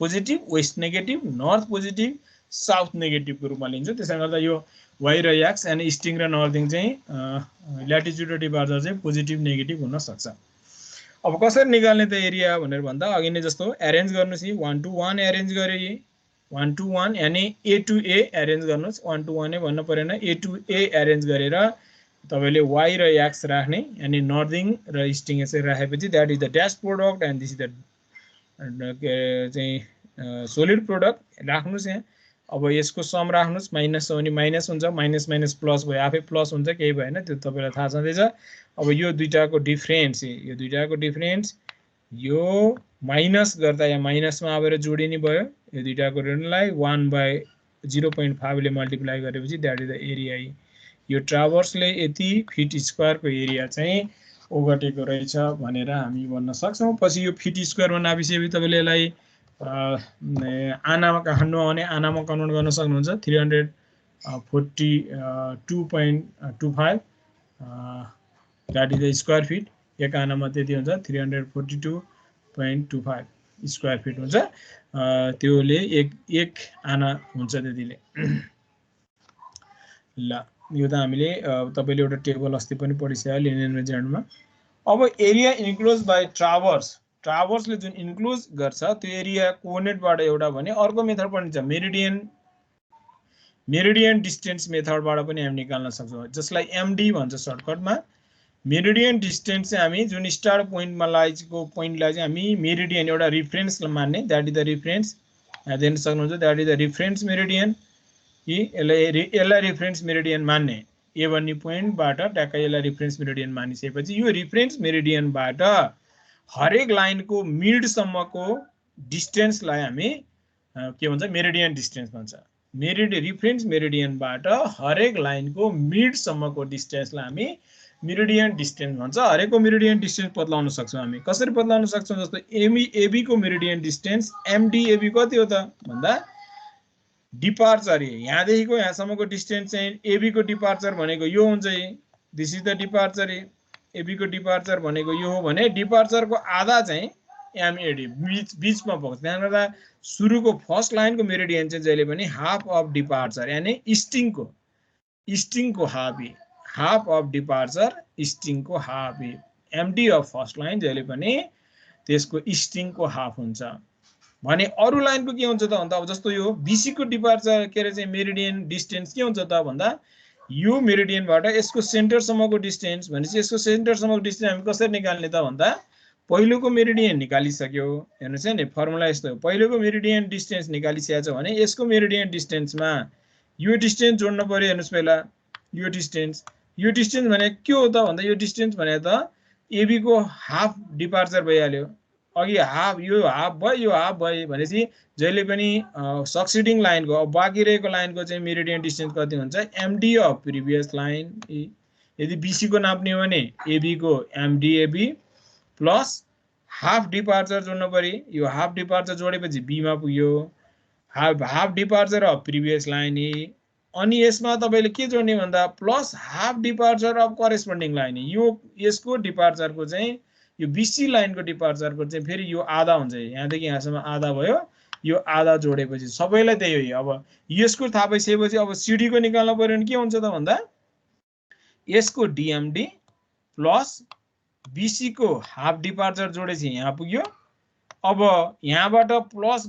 Speaker 1: positive west negative north positive south नेगेटिभको रूपमा लिन्छौँ त्यसैले गर्दा यो वाइ र एक्स एन्ड इस्टिङ र नर्थिङ चाहिँ ल्याटिट्युड र डिपार्चर चाहिँ पोजिटिभ नेगेटिभ हुन सक्छ अब कसरी निकाल्ने त एरिया भनेर भन्दा अघि नै जस्तो एरेन्ज गर्नुस् 1 to 1 एरेन्ज गरे 1 to 1 यानी A to A एरेन्ज गर्नुस् 1 to 1 भन्नु परेन A to A एरेन्ज गरेर तपाईले y र x राख्ने यानी नर्थिङ र इस्टिङ यसरी राखेपछि that is the dash product and this is the चाहिँ सोलिड प्रोडक्ट राख्नुस् यहाँ अब यसको सम राख्नुस् माइनस हो भने माइनस हुन्छ माइनस माइनस प्लस भयो आफै प्लस हुन्छ केही भएन त्यो तपाईलाई थाहा छँदैछ अब यो दुईटाको डिफरेन्स यो माइनस गर्दा या माइनसमा आएर जोडिने भयो यो दुईटाको ऋणलाई 1/0.5 ले मल्टिप्लाई गरेपछि दैट इज द एरिया यो ट्राभर्सले यति फिट स्क्वायरको एरिया चाहिँ ओगटेको रहेछ भनेर हामी भन्न सक्छौं पछि यो फिट स्क्वायरमा नापिसकेपछि तपाईले यसलाई आनामा काट्नु भने आनामा कन्भर्ट गर्न सक्नुहुन्छ 342.25 that is the square feet एक आनामा त्यति हुन्छ 342.25 स्क्वायर फिट हुन्छ त्योले एक आना हुन्छ त्यतिले ल यो त हामीले तपाईले एउटा टेबल अस्ति पनि पढिसक्यो लिनियर मेजरमेन्टमा अब एरिया इन्क्लोज बाइ ट्राभर्सले जुन इन्क्लोज गर्छ त्यो एरिया कोअर्डिनेटबाट एउटा भने अर्को मेथड पनि छ मेरिडियन डिस्टेन्स मेथडबाट पनि हामी निकाल्न सक्छौं जसलाई एमडी भन्छ सर्टकटमा मेरिडियन डिस्टेन्स चाहिँ हामी जुन स्टार्ट पोइन्टमा लागेको पोइन्टलाई चाहिँ हामी मेरिडियन एउटा रिफरेन्स मान्ने दैट इज द रिफरेन्स यहाँ देख्न सक्नुहुन्छ that is the reference meridian यसलाई रिफरेन्स मेरिडियन मान्ने ए भन्ने पोइन्टबाट ट्याक्कै यसलाई रिफरेन्स मेरिडियन मानिसकेपछि यो रिफरेन्स मेरिडियनबाट हरेक लाइनको मिडसम्मको डिस्टेन्सलाई हामी के भन्छ मेरिडियन डिस्टेन्स भन्छ रिफरेन्स मेरिडियनबाट हरेक लाइनको मिडसम्मको डिस्टेन्सलाई हामी मेरिडियन डिस्टेन्स भन्छ हरेकको मेरिडियन डिस्टेन्स बदलाउन सक्छौं हामी कसरी बदलाउन सक्छौं जस्तो एबी को मेरिडियन डिस्टेन्स एमडी एबी कति हो त भन्दा डिपार्चर यहाँदेखिको यहाँसम्मको डिस्टेन्स चाहिँ एबी को डिपार्चर भनेको यो हुन्छ this is the departure AB को डिपार्चर भनेको यो हो भने डिपार्चरको आधा चाहिँ एमएडी बीचमा पुग्छ त्यसले गर्दा सुरुको फर्स्ट लाइनको मेरिडियन चाहिँ जहिले पनि हाफ अफ डिपार्चर यानी इस्टिङको हाफ अफ डिपार्चर इस्टिङको half MD of first line जहिले पनि त्यसको इस्टिङको हाफ हुन्छ भने अरु लाइनको के हुन्छ त भन्दा अब जस्तो यो बीसी को डिपार्चर के रे चाहिँ मेरिडियन डिस्टेन्स के हुन्छ त भन्दा यो मेरिडियनबाट यसको सेन्टरसम्मको डिस्टेन्स भनेपछि यसको सेन्टरसम्मको डिस्टेन्स हामी कसरी निकाल्ने त भन्दा पहिलोको मेरिडियन निकालिसक्यो हेर्नुस् है नि फर्मुला यस्तो हो पहिलोको मेरिडियन डिस्टेन्स निकालिसकेछ भने यसको मेरिडियन डिस्टेन्समा यो डिस्टेन्स जोड्नु पर्यो हेर्नुस् पहिला यो डिस्टेन्स भने के हो त भन्दा यो डिस्टेन्स भने त एबी को हाफ डिपार्चर भइहाल्यो अघि हाफ भयो भनेपछि जहिले पनि सक्सिडिङ लाइनको अब बाँकी रहेको लाइनको चाहिँ मेरिडियन डिस्टेन्स कति हुन्छ एमडी अफ प्रिभियस लाइन यदि बीसी को नाप्ने हो भने एबी को एमडीएबी प्लस हाफ डिपार्चर जोड्नु पर्यो यो हाफ डिपार्चर जोडेपछि बी मा पुग्यो half departure of previous line अनि यसमा तपाईले के जोड्ने भन्दा plus half departure of corresponding line यो यसको डिपार्चरको चाहिँ यो बीसी लाइनको डिपार्चरको चाहिँ फेरि यो आधा हुन्छ यहाँदेखि यहाँसम्म आधा भयो यो आधा जोडेपछि सबैलाई त्यही हो अब यसको थाहा भइसकेपछि अब सीडी को निकाल्न पर्यो भने के हुन्छ त भन्दा यसको डीएमडी प्लस बीसी को हाफ डिपार्चर जोडेपछि यहाँ पुग्यो अब यहाँबाट प्लस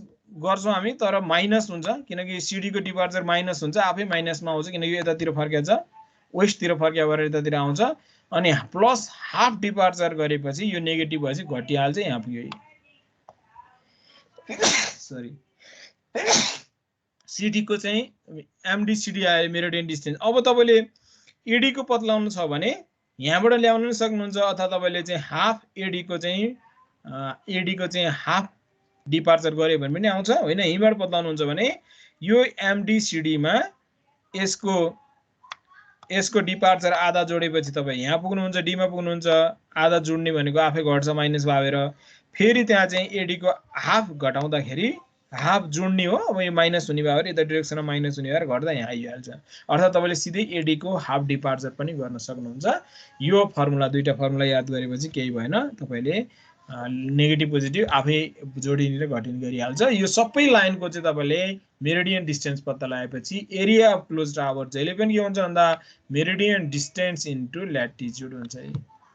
Speaker 1: गर्छौं हामी तर माइनस हुन्छ किनकि सीडी को डिपार्चर माइनस हुन्छ आफै माइनसमा आउँछ किनकि यो यतातिर फर्केछ वेस्टतिर फर्क्या भएर यतातिर आउँछ अनि प्लस हाफ डिपार्चर गरेपछि यो नेगेटिभ भएपछि घटिहाल्छ यहाँ पुग्यो सरी सीडी को चाहिँ एमडी सीडी आयो मेरिडियन डिस्टेन्स अब तपाईले एडी को पत्लाउनु छ भने यहाँबाट ल्याउन पनि सक्नुहुन्छ अथवा तपाईले चाहिँ हाफ एडी को चाहिँ हाफ डिपार्चर गरे भने पनि आउँछ हैन। यहीबाट पत्लाउनुहुन्छ भने यो एमडीसीडी मा यसको डिपार्चर आधा जोडेपछि तपाई यहाँ पुग्नुहुन्छ, डी मा पुग्नुहुन्छ। आधा जोड्ने भनेको आफै घट्छ माइनस भएर, फेरि त्यहाँ चाहिँ एडी को हाफ घटाउँदाखेरि हाफ जोड्ने हो। अब यो माइनस हुने भएर यता डाइरेक्सनमा माइनस हुने भएर घट्दा यहाँ आइहाल्छ। अर्थात् तपाईले सिधै एडी को हाफ डिपार्चर पनि गर्न सक्नुहुन्छ। यो फर्मुला दुईटा फर्मुला याद गरेपछि केही भएन, तपाईले नेगेटिभ पोजिटिभ आफै जोडिने र घटिने गरिहाल्छ। यो सबै लाइनको चाहिँ तपाईले मेरिडियन डिस्टेन्स पत्ता लगाएपछि एरिया अफ क्लोज टावर जहिले पनि के हुन्छ भन्दा मेरिडियन डिस्टेन्स इन्टु ल्याटिट्युड हुन्छ।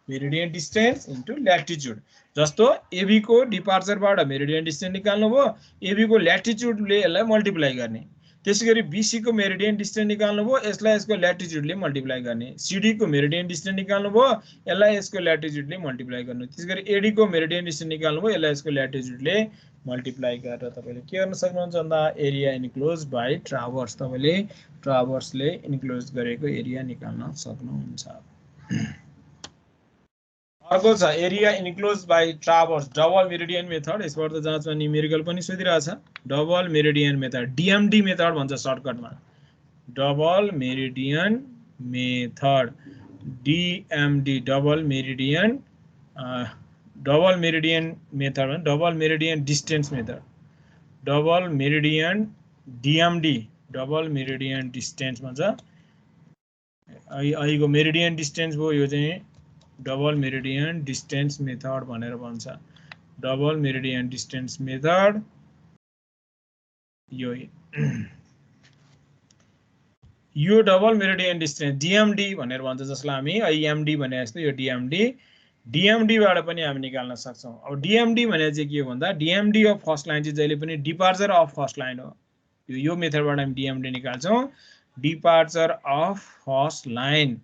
Speaker 1: Meridian distance into latitude. जस्तो एबी को डिपार्चरबाट मेरिडियन डिस्टेन्स निकाल्नु भयो, एबी को ल्याटिट्युडले यसलाई मल्टिप्लाई गर्ने। त्यसैगरी बीसी को मेरिडियन डिस्टेन्स निकाल्नु भयो, यसलाई यसको ल्याटिट्युडले मल्टिप्लाई गर्ने। सीडी को मेरिडियन डिस्टेन्स निकाल्नु भयो, यसलाई यसको ल्याटिट्युडले मल्टिप्लाई गर्नु। त्यसैगरी एडी को मेरिडियन डिस्टेन्स निकाल्नु भयो, यसलाई यसको ल्याटिट्युडले मल्टिप्लाई गरेर तपाईले के गर्न सक्नुहुन्छ भन्दा एरिया इन्क्लोज बाइ ट्राभर्स, तपाईले ट्राभर्सले इन्क्लोज गरेको एरिया निकाल्न सक्नुहुन्छ। अर्को छ area enclose by traverse double meridian method. यसबाट त जाँचमा न्युमेरिकल पनि सोधिरहेछ। Double meridian method DMD method भन्छ सर्टकटमा। Double meridian method DMD double meridian method भने double meridian distance method. Double meridian DMD double meridian distance भन्छ। अहिलेको मेरिडियन डिस्टेन्स भयो, यो चाहिँ डबल मेरिडियन डिस्टेन्स मेथड भनेर भन्छ। डबल मेरिडियन डिस्टेन्स मेथड यो डबल मेरिडियन डिस्टेन्स डीएमडी भनेर भन्छ, जसलाई हामी आईएमडी भने जस्तो यो डीएमडी बाट पनि हामी निकाल्न सक्छौं। अब डीएमडी भने चाहिँ के हो भन्दा डीएमडी अफ फर्स्ट लाइन चाहिँ जहिले पनि डिपार्चर अफ फर्स्ट लाइन हो। यो मेथडबाट हामी डीएमडी निकाल्छौं। डिपार्चर अफ फर्स्ट लाइन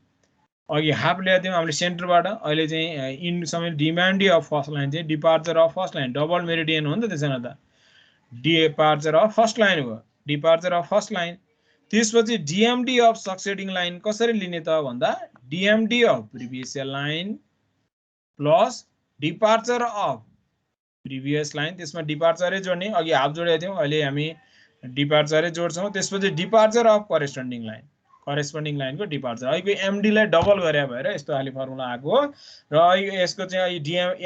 Speaker 1: अघि हाफ ल्याएको थियौं हामीले सेन्टरबाट, अहिले चाहिँ इन समय डीएमडी अफ फर्स्ट लाइन चाहिँ departure of first line double meridian हो नि त। त्यसैले त डिपार्चर अफ फर्स्ट लाइन हो, डिपार्चर अफ फर्स्ट लाइन। त्यसपछि डीएमडी अफ सक्सेडिङ लाइन कसरी लिने त भन्दा DMD of previous line plus departure of previous line. त्यसमा डिपार्चरै जोड्ने, अघि हाफ जोडेको थियौं, अहिले हामी डिपार्चरै जोड्छौं। त्यसपछि departure of corresponding line, corresponding लाइनको डिपार्चर। अहिलेको एमडी लाई डबल गरे भएर यस्तो खाली फर्मुला आएको हो। र अहिले यसको चाहिँ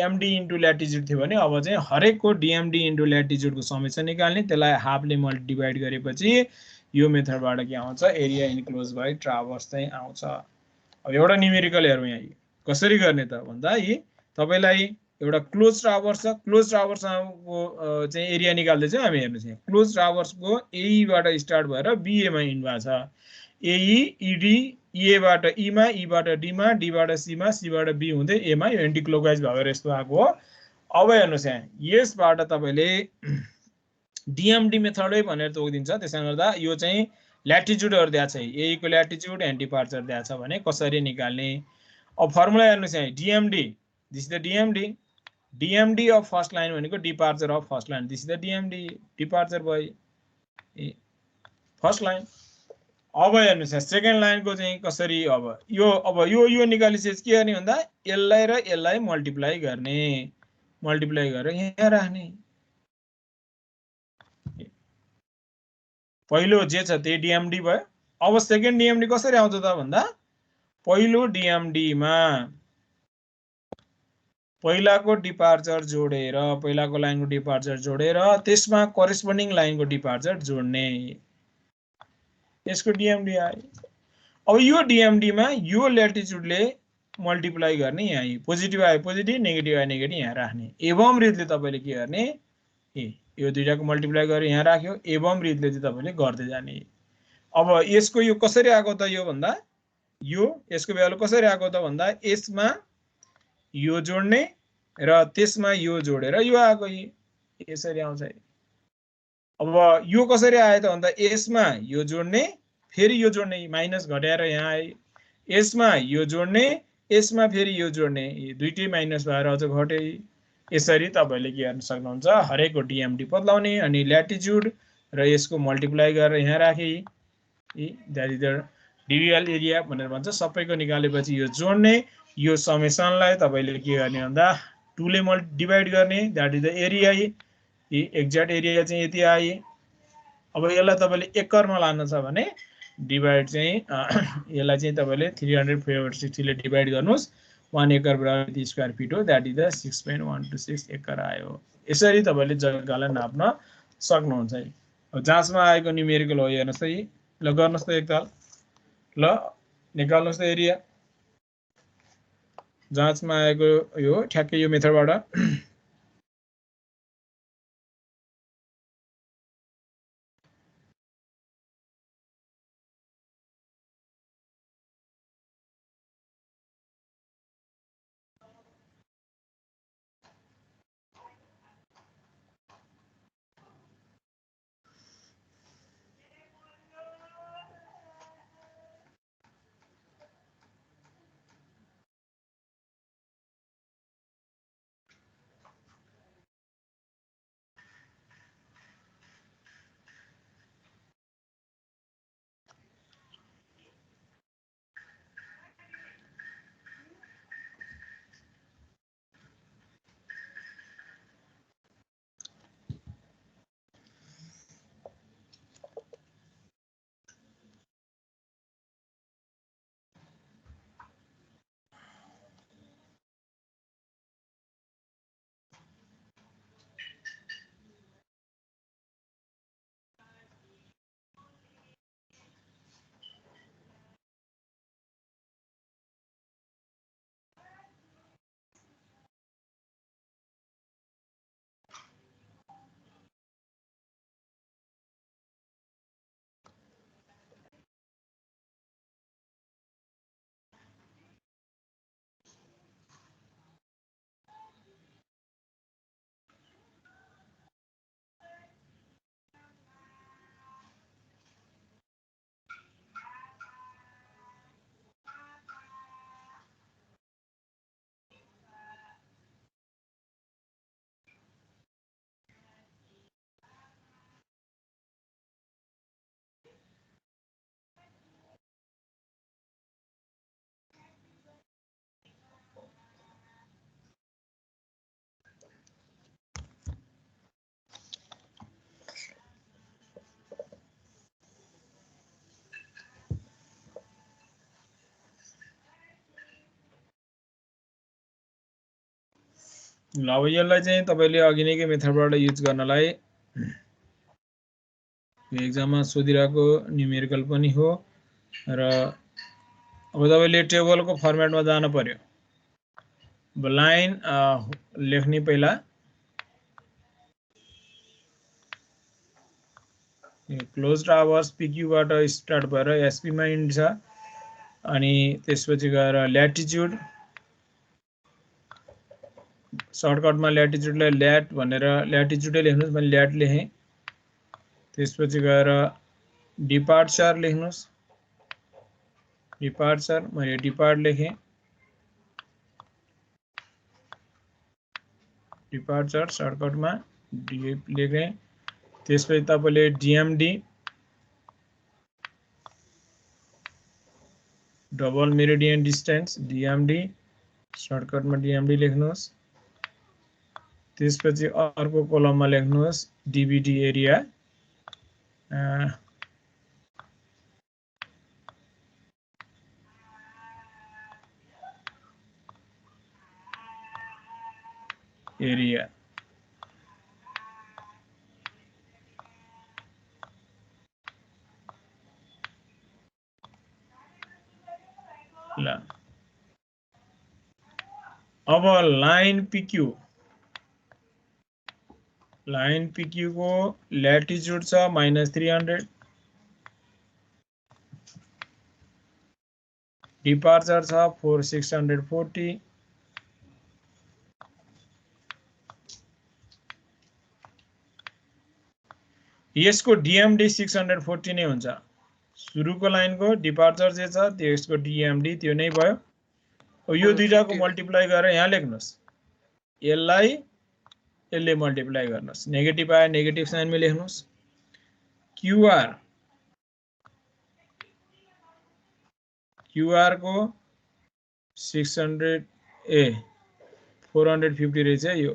Speaker 1: एमडी इन्टु ल्याटिट्युड थियो भने अब चाहिँ हरेकको डीएमडी इन्टु ल्याटिट्युडको समेसन निकाल्ने, त्यसलाई हाफले डिभाइड गरेपछि यो मेथडबाट के आउँछ एरिया इन्क्लोज बाइ ट्राभर्स चाहिँ आउँछ। अब एउटा न्युमेरिकल हेरौँ यहाँ कसरी गर्ने त भन्दा यी तपाईलाई एउटा क्लोज ट्राभर्स छ, क्लोज ट्राभर्सको चाहिँ एरिया निकाल्दै चाहिँ हामी हेर्नुस्। यहाँ क्लोज ट्राभर्सको ए बाट स्टार्ट भएर बीए मा इन्ड भएको छ। एई ईडी ए बाट ई मा, ई बाट डी मा, डी बाट सी मा, सी बाट बी हुँदै ए मा, यो एन्टी क्लकवाइज भएर यस्तो आएको हो। अब हेर्नुस् यहाँ यसबाट तपाईले डीएमडी मेथडै भनेर तोकिदिन्छ। त्यसैले गर्दा यो चाहिँ ल्याटिट्युडहरु दिएको छ, ए को ल्याटिट्युड एन्ड डिपार्चर दिएको छ भने कसरी निकाल्ने। अब फर्मुला हेर्नुस् यहाँ DMD, this is the DMD. DMD of first line भनेको departure of first line, this is the DMD departure by first line. अब हेर्नुस् सेकेन्ड लाइनको चाहिँ कसरी अब यो निकालिसकेपछि के गर्ने भन्दा यसलाई र यसलाई मल्टिप्लाई गर्ने, मल्टिप्लाई गरेर यहाँ राख्ने। पहिलो जे छ त्यही डीएमडी भयो। अब सेकेन्ड डीएमडी कसरी आउँछ त भन्दा पहिलो डीएमडी मा पहिलाको डिपार्चर जोडेर, पहिलाको लाइनको डिपार्चर जोडेर त्यसमा करेस्पोन्डिङ लाइनको डिपार्चर जोड्ने, यसको डीएमडी आयो। अब यो डीएमडी मा यो ल्याटिट्युडले मल्टिप्लाई गर्ने, यहाँ पोजिटिभ आयो पोजिटिभ, नेगेटिभ आयो नेगेटिभ यहाँ राख्ने। एवं रीतले तपाईले के गर्ने यो दुईटाको मल्टिप्लाई गरेर यहाँ राख्यो, एवं रीतले चाहिँ तपाईले गर्दै जाने। अब यसको यो कसरी आएको त यो भन्दा यो यसको भ्यालु कसरी आएको त भन्दा यसमा यो जोड्ने र त्यसमा यो जोडेर यो आएको, यसरी आउँछ। अब यो कसरी आयो त भन्दा यसमा यो जोड्ने फेरि यो जोड्ने, माइनस घटाएर यहाँ आयो। यसमा यो जोड्ने यसमा फेरि यो जोड्ने, दुईटै माइनस भएर अझ घटे। यसरी तपाईले के गर्न सक्नुहुन्छ हरेकको डीएमडी बदलाउने अनि ल्याटिट्युड र यसको मल्टिप्लाई गरेर यहाँ राखे। द्याट इज द डिभिएल एरिया भनेर भन्छ। सबैको निकालेपछि यो जोड्ने, यो समेसनलाई तपाईले के गर्ने भन्दा 2 ले डिभाइड गर्ने, that is the area. Exact area चाहिँ यति आयो। अब यसलाई तपाईले एकरमा लान्न छ भने डिभाइड चाहिँ यसलाई चाहिँ तपाईले 300/60 ले डिभाइड गर्नुस्। 1 एकर बराबर यति स्क्वायर फिट हो, दैट इज द 6.126 एकर आयो। यसरी तपाईले जग्गालाई नाप्न सक्नुहुन्छ। अब जाँचमा आएको न्युमेरिकल हो, हेर्नुस् त। ल गर्नुस् त एकताल। ल निकाल्नुस् त एरिया। जाँचमा आएको यो ठ्याक्कै यो मेथडबाट। ल अब यसलाई चाहिँ तपाईले अघि नैकै मेथडबाट युज गर्नलाई एक्जाममा सोधिरहेको न्युमेरिकल पनि हो र अब तपाईले टेबलको फर्मेटमा जानु पर्यो। अब लाइन लेख्ने पहिला क्लोज्ड आवर्स पिक्यूबाट स्टार्ट भएर एसपी मा इन्ड छ, अनि त्यसपछि गएर ल्याटिट्युड, सर्टकटमा ल्याटिट्युडलाई ल्याट भनेर ल्याटिट्युडै लेख्नुस्, मैले ल्याट लेखेँ। त्यसपछि गएर डिपार्चर लेख्नुस्, डिपार्चर मैले डिपार्ट लेखेँ। डिपार्चर सर्टकटमा लेखेँ। त्यसपछि तपाईले डिएमडी डबल मेरिडियन डिस्टेन्स, डिएमडी सर्टकटमा डिएमडी लेख्नुस्। त्यसपछि अर्को कोलममा लेख्नुस् डिबिडी एरिया, एरिया। ल अब लाइन पिक्यू, लाइन पिक्यू को ल्याटिट्युड छ -300, डिपार्चर छ 4640, यसको डिएमडी 640 नै हुन्छ। सुरुको लाइनको डिपार्चर जे छ त्यसको डिएमडी त्यो नै भयो। अब यो दुईटाको मल्टिप्लाई गरेर यहाँ लेख्नुस्, यसलाई यसले मल्टिप्लाई गर्नुस्, नेगेटिभ आए नेगेटिभ साइनमा लेख्नुस्। क्यूआर क्यूआर को 600 450 रहेछ यो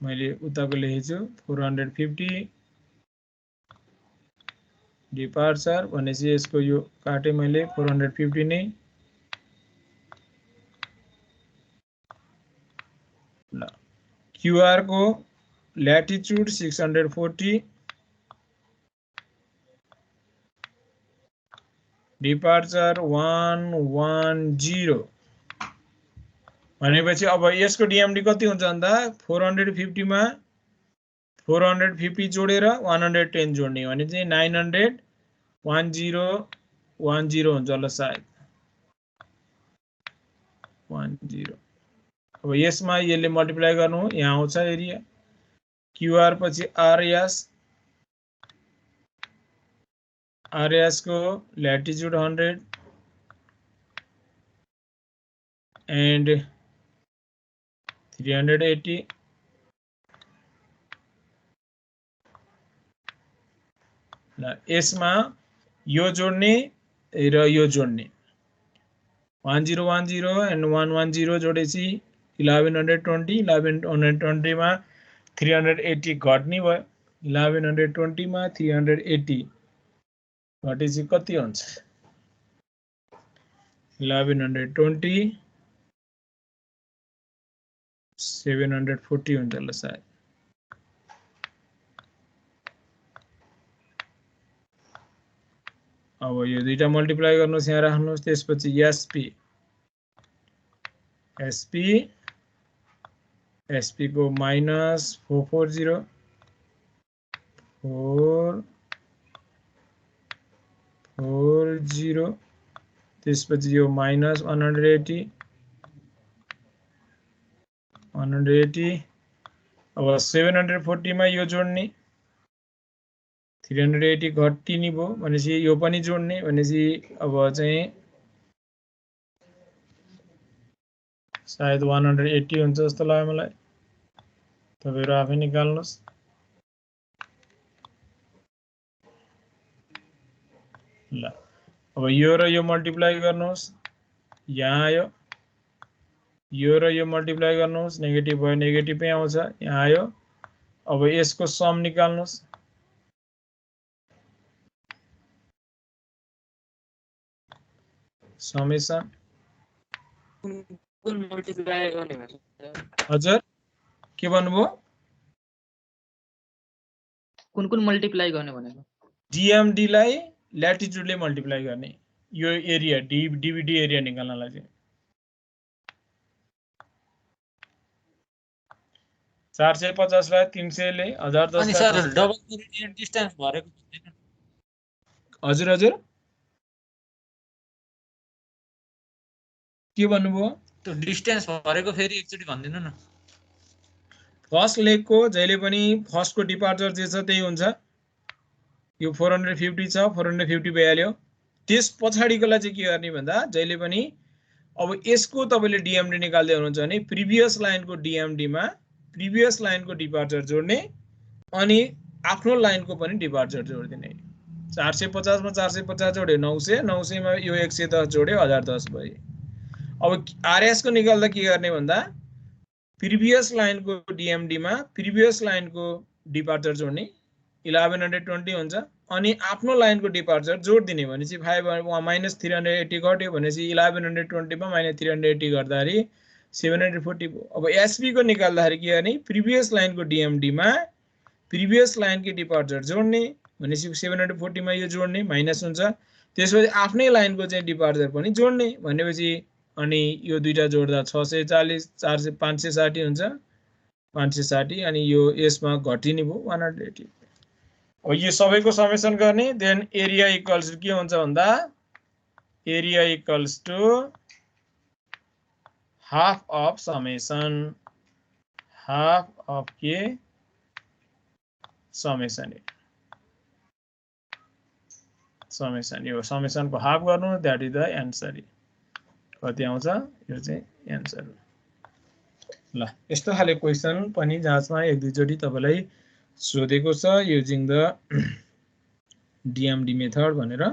Speaker 1: मैले उताको लेखेछु 450 डिपार्चर भनेपछि यसको यो काटे मैले 450 नै ल क्यूआर को ल्याटिट्युड 640 डिपार्चर 110 भनेपछि अब यसको डीएमडी कति हुन्छ भन्दा 450 मा 450 जोडेर 110 जोड्ने भने चाहिँ 900 1010 हुन्छ होला सायद 10 अब यसमा यसले मल्टिप्लाई गर्नु यहाँ आउँछ एरिया क्यूआर पछि आरएस को ल्याटिट्युड 100 एन्ड 380 ल यसमा यो जोड्ने र यो जोड्ने 1010 एन्ड 110 जोडेपछि 1120 1120 मा 380 घट्ने भयो 1120 मा 380 घटेपछि कति हुन्छ 1120 740 हुन्छ ल सायद अब यो दुईटा मल्टिप्लाई गर्नुस् यहाँ राख्नुस् त्यसपछि एसपी को माइनस 440 त्यसपछि यो माइनस 180 अब 740 मा यो जोड्ने 380 घटिने भयो भनेपछि यो पनि जोड्ने भनेपछि अब चाहिँ सायद 180 हुन्छ जस्तो लाग्यो मलाई तपाईहरु आफै निकाल्नुस् ल अब यो र यो मल्टिप्लाई गर्नुस् यहाँ आयो यो र यो मल्टिप्लाई गर्नुस् नेगेटिभ भयो नेगेटिभै आउँछ यहाँ आयो अब यसको सम निकाल्नुस् समेसन
Speaker 3: कुन मल्टिप्लाई गर्ने भन्छ
Speaker 1: हजुर के भन्नुभयो
Speaker 3: कुन मल्टिप्लाई गर्ने भनेको
Speaker 1: डीएमडी लाई ल्याटिट्युडले मल्टिप्लाई गर्ने यो एरिया डीबीडी एरिया निकाल्नलाई चाहिँ 450 लाई 300 ले 1010
Speaker 3: अनि सर डबल मेरिडियन डिस्टेन्स भरेको भन्दैन
Speaker 1: हजुर के भन्नुभयो
Speaker 3: त्यो डिस्टेन्स भरेको फेरि एकचोटी भन्दिनु न
Speaker 1: फर्स्ट लेगको जहिले पनि फर्स्टको डिपार्चर जे छ त्यही हुन्छ यो 450 छ 450 भइहाल्यो त्यस पछाडीकोलाई चाहिँ के गर्ने भन्दा जहिले पनि अब यसको तपाईले डीएमडी निकाल्दै हुनुहुन्छ भने प्रिभियस लाइनको डीएमडी मा प्रिभियस लाइनको डिपार्चर जोड्ने अनि आफ्नो लाइनको पनि डिपार्चर जोड्दिने 450 मा 450 जोड्यो 900 900 मा यो 110 जोड्यो 1010 भयो अब आरएस को निकाल्दा के गर्ने भन्दा प्रिभियस लाइनको डीएमडी मा प्रिभियस लाइनको डिपार्चर जोड्ने 1120 हुन्छ अनि आफ्नो लाइनको डिपार्चर जोड दिने भनेपछि 380 घट्यो भनेपछि 1120 मा -380 गर्दाखेरि 740 अब एसपी को निकाल्दाखेरि के गर्ने प्रिभियस लाइनको डीएमडी मा प्रिभियस लाइनको डिपार्चर जोड्ने भनेपछि 740 मा यो जोड्ने माइनस हुन्छ त्यसपछि आफ्नै लाइनको चाहिँ डिपार्चर पनि जोड्ने भनेपछि अनि यो दुईटा जोड्दा 640 400 560 हुन्छ 560 अनि यो यसमा घटिने भयो 180 अब यो सबैको समेसन गर्ने देन एरिया इक्वल्स के हुन्छ भन्दा area equals to half of summation half of के समेसन यो समेसन को हाफ गर्नु दैट इज द आन्सर कति आउँछ यो चाहिँ आन्सर ल यस्तो खाले क्वेशन पनि जाँचमा एक दुई चोटी तपाईलाई सोधेको छ युजिङ द डीएमडी मेथड भनेर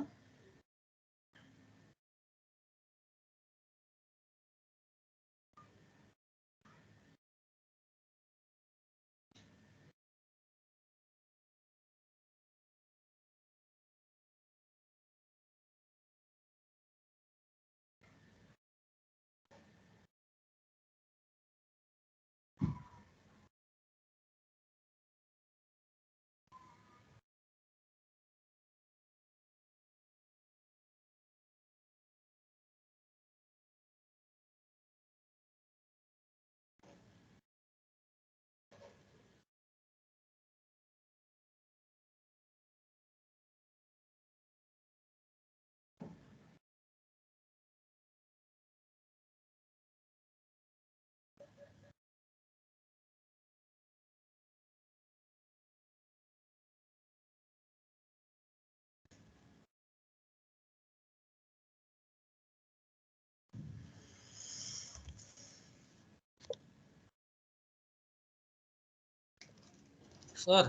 Speaker 3: सर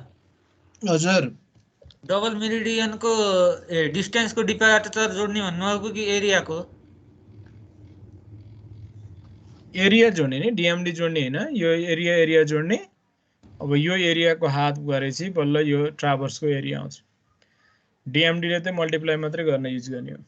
Speaker 1: हजुर
Speaker 3: डबल मेरिडियनको डिस्टेन्सको डिपार्चर जोड्ने भन्नुभएको कि एरियाको?
Speaker 1: एरिया जोड्ने नि, डिएमडी जोड्ने हैन, यो एरिया जोड्ने। अब यो एरियाको हात गरेपछि बल्ल यो ट्राभर्सको एरिया आउँछ। डिएमडी ले चाहिँ मल्टिप्लाई मात्रै गर्न युज गर्ने हो।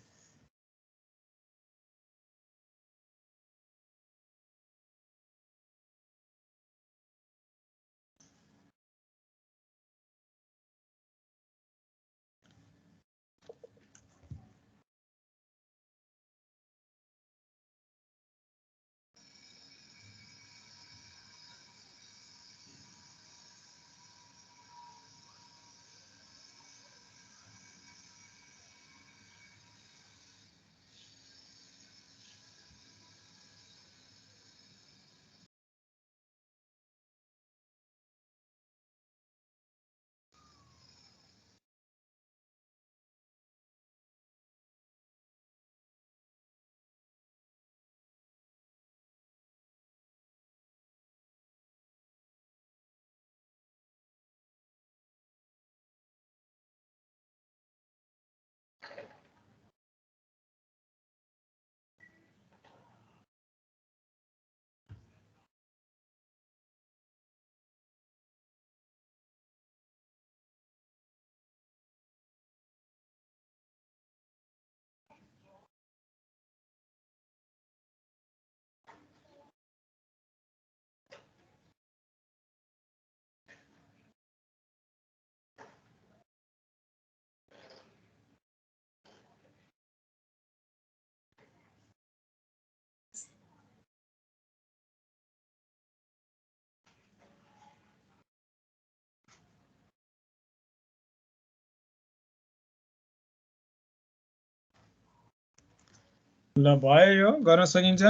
Speaker 1: ल भयो, यो गर्न सकिन्छ।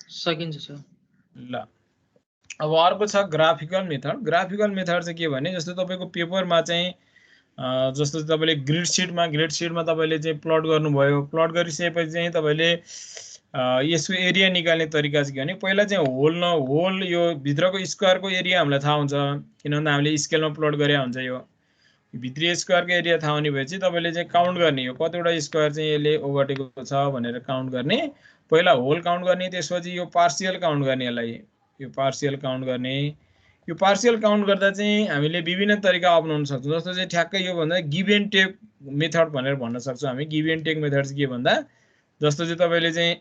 Speaker 3: सकिन्छ सर।
Speaker 1: ल अब अर्को छ ग्राफिकल मेथड। ग्राफिकल मेथड चाहिँ के भने, जस्तो तपाईको पेपरमा चाहिँ जस्तो तपाईले ग्रिड सिटमा तपाईले चाहिँ प्लट गर्नुभयो। प्लट गरिसकेपछि चाहिँ तपाईले यसको एरिया निकाल्ने तरिका चाहिँ के भने, पहिला चाहिँ होल यो भित्रको स्क्वायरको एरिया हामीलाई थाहा हुन्छ, किनभने हामीले स्केलमा प्लट गरे हुन्छ। यो भित्री स्क्वायरको एरिया थाहा हुने भएपछि तपाईले चाहिँ काउन्ट गर्ने, यो कतिवटा स्क्वायर चाहिँ यसले ओगटेको छ भनेर काउन्ट गर्ने। पहिला होल काउन्ट गर्ने, त्यसपछि यो पार्शियल काउन्ट गर्ने। यसलाई यो पार्शियल काउन्ट गर्ने। यो पार्शियल काउन्ट गर्दा चाहिँ हामीले विभिन्न तरिका अपनाउन सक्छौँ। जस्तो चाहिँ ठ्याक्कै यो भन्दा गिभ एन्ड टेक मेथड भनेर भन्न सक्छौँ हामी। गिभ एन्ड टेक मेथड चाहिँ के भन्दा, जस्तो चाहिँ तपाईले चाहिँ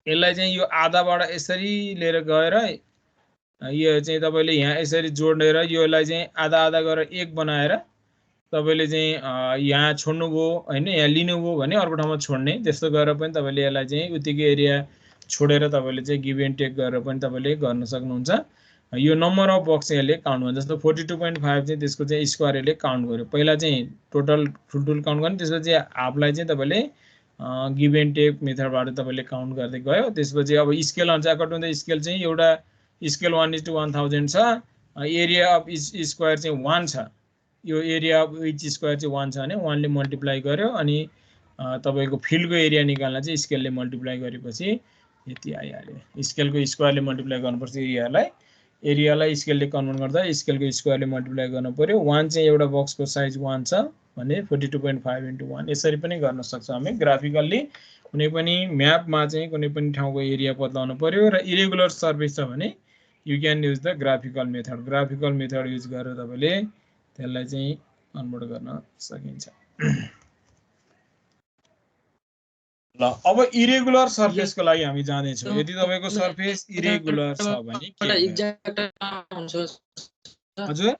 Speaker 1: यसलाई चाहिँ यो आधाबाट यसरी लिएर गएर यो चाहिँ तपाईले यहाँ यसरी जोडेर योलाई चाहिँ आधा आधा गरेर एक बनाएर तपाईले चाहिँ यहाँ छोड्नुभयो हैन, यहाँ लिनुभयो भने अर्को ठाउँमा छोड्ने। त्यस्तो गरेर पनि तपाईले यसलाई चाहिँ उतिकै एरिया छोडेर तपाईले चाहिँ गिभ एन्ड टेक गरेर पनि तपाईले गर्न सक्नुहुन्छ। यो नम्बर अफ बक्स चाहिँ यसले काउन्ट गर्छ। जस्तो 42.5 चाहिँ त्यसको चाहिँ स्क्वायर यसले काउन्ट गर्यो। पहिला चाहिँ टोटल ठुल्ठुलो काउन्ट गर्ने, त्यसपछि हाफलाई चाहिँ तपाईले गिभ एन्ड टेक मेथडबाट तपाईले काउन्ट गर्दै गयो। त्यसपछि अब स्केल अनुसार अकर्डिङ टु द स्केल चाहिँ एउटा स्केल 1:1000 छ। एरिया अफ स्क्वायर चाहिँ 1 छ। यो एरिया अफ इच स्क्वायर चाहिँ 1 छ भने 1 ले मल्टिप्लाई गर्यो, अनि तपाईको फिल्डको एरिया निकाल्न चाहिँ स्केलले मल्टिप्लाई गरेपछि यति आइहाल्यो। स्केलको स्क्वायरले मल्टिप्लाई गर्नुपर्छ एरियालाई स्केलले कन्भर्ट गर्दा स्केलको स्क्वायरले मल्टिप्लाई गर्नु पर्यो। 1 चाहिँ एउटा बक्सको साइज 1 छ भने 42.5 * 1 यसरी पनि गर्न सक्छौँ हामी ग्राफिकल्ली। कुनै पनि म्यापमा चाहिँ कुनै पनि ठाउँको एरिया बदलाउनु पर्यो र इरेगुलर सर्फेस छ भने you can use the graphical method. Graphical method use गरेर तपाईले त्यसलाई चाहिँ कन्भर्ट गर्न सकिन्छ। ल अब इरेगुलर सर्फेसको लागि हामी जाँदै छौँ। यदि तपाईको सर्फेस इरेगुलर छ भने के हुन्छ? हजुर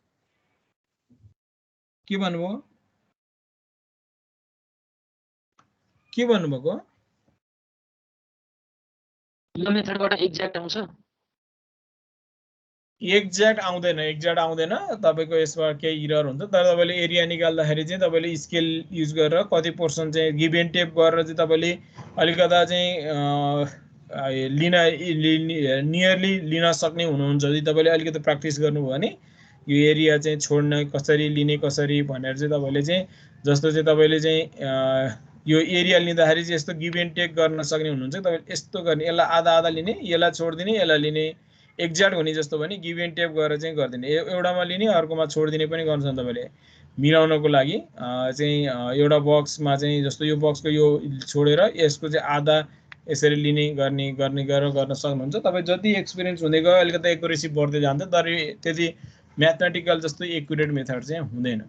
Speaker 1: के भन्नुभयो? के भन्नुभएको?
Speaker 3: यो मेथडबाट एक्ज्याक्ट आउँछ?
Speaker 1: एक्ज्याक्ट आउँदैन। तपाईको यसमा केही इरर हुन्छ। तर तपाईले एरिया निकाल्दाखेरि चाहिँ तपाईले स्केल युज गरेर कति पर्सेन्ट चाहिँ गिभ एन्ड टेक गरेर चाहिँ तपाईले अलिकता चाहिँ नियरली लिन सक्ने हुनुहुन्छ। यदि तपाईले अलिकति प्र्याक्टिस गर्नुभयो भने यो एरिया चाहिँ छोड्न कसरी लिने कसरी भनेर चाहिँ तपाईले चाहिँ, जस्तो चाहिँ तपाईले चाहिँ यो एरिया लिँदाखेरि चाहिँ यस्तो गिभ एन्ड टेक गर्न सक्ने हुनुहुन्छ तपाईले यस्तो गर्ने यसलाई आधा आधा लिने यसलाई छोड्दिने यसलाई लिने एक्ज्याक्ट हुने जस्तो भने गिभ एन्ड टेक गरेर चाहिँ गर्दिने एउटामा लिने अर्कोमा छोड्दिने पनि गर्छ तपाईले मिलाउनको लागि चाहिँ एउटा बक्समा चाहिँ जस्तो यो बक्सको यो छोडेर यसको चाहिँ आधा यसरी लिने गर्ने गरेर गर्न सक्नुहुन्छ तपाई जति एक्सपिरियन्स हुँदै गयो अलिकति एक्युरेसी बढ्दै जान्छ तर त्यति म्याथमेटिकल जस्तो एक्युरेट मेथड चाहिँ हुँदैन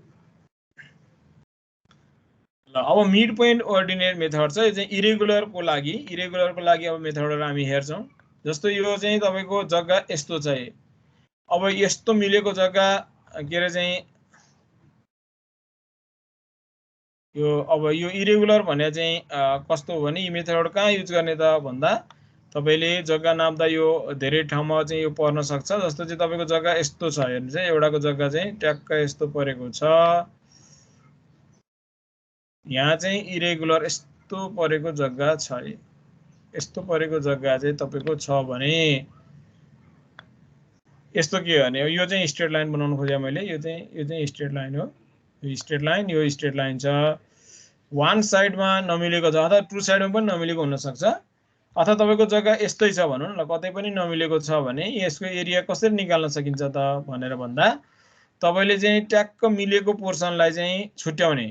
Speaker 1: ल अब मिड पोइन्ट अर्डिनेट मेथड छ यो चाहिँ इरेगुलरको लागि अब मेथडहरु हामी हेर्छौं जस्तो यो चाहिँ तपाईको जग्गा यस्तो छ अब यस्तो मिलेको जग्गा के रे चाहिँ यो अब यो इरेगुलर भने चाहिँ कस्तो हो भने यो मेथड कहाँ युज गर्ने त भन्दा तपाईले जग्गा नाप्दा यो धेरै ठाउँमा चाहिँ यो पर्न सक्छ जस्तो चाहिँ तपाईको जग्गा यस्तो छ हेर्नुस् है एउटाको जग्गा चाहिँ ट्याक्क यस्तो परेको छ यहाँ चाहिँ इरेगुलर यस्तो परेको जग्गा छ यस्तो परेको जग्गा चाहिँ तपाईको छ भने यस्तो के गर्ने यो चाहिँ स्ट्रेट लाइन बनाउन खोजे मैले यो चाहिँ स्ट्रेट लाइन हो यो स्ट्रेट लाइन छ वान साइडमा नमिलेको छ अथवा टु साइडमा पनि नमिलेको हुन सक्छ अथवा तपाईको जग्गा यस्तै छ भनौं न कतै पनि नमिलेको छ भने यसको एरिया कसरी निकाल्न सकिन्छ त भनेर भन्दा तपाईले चाहिँ ट्याक्क मिलेको पोर्सनलाई चाहिँ छुट्याउने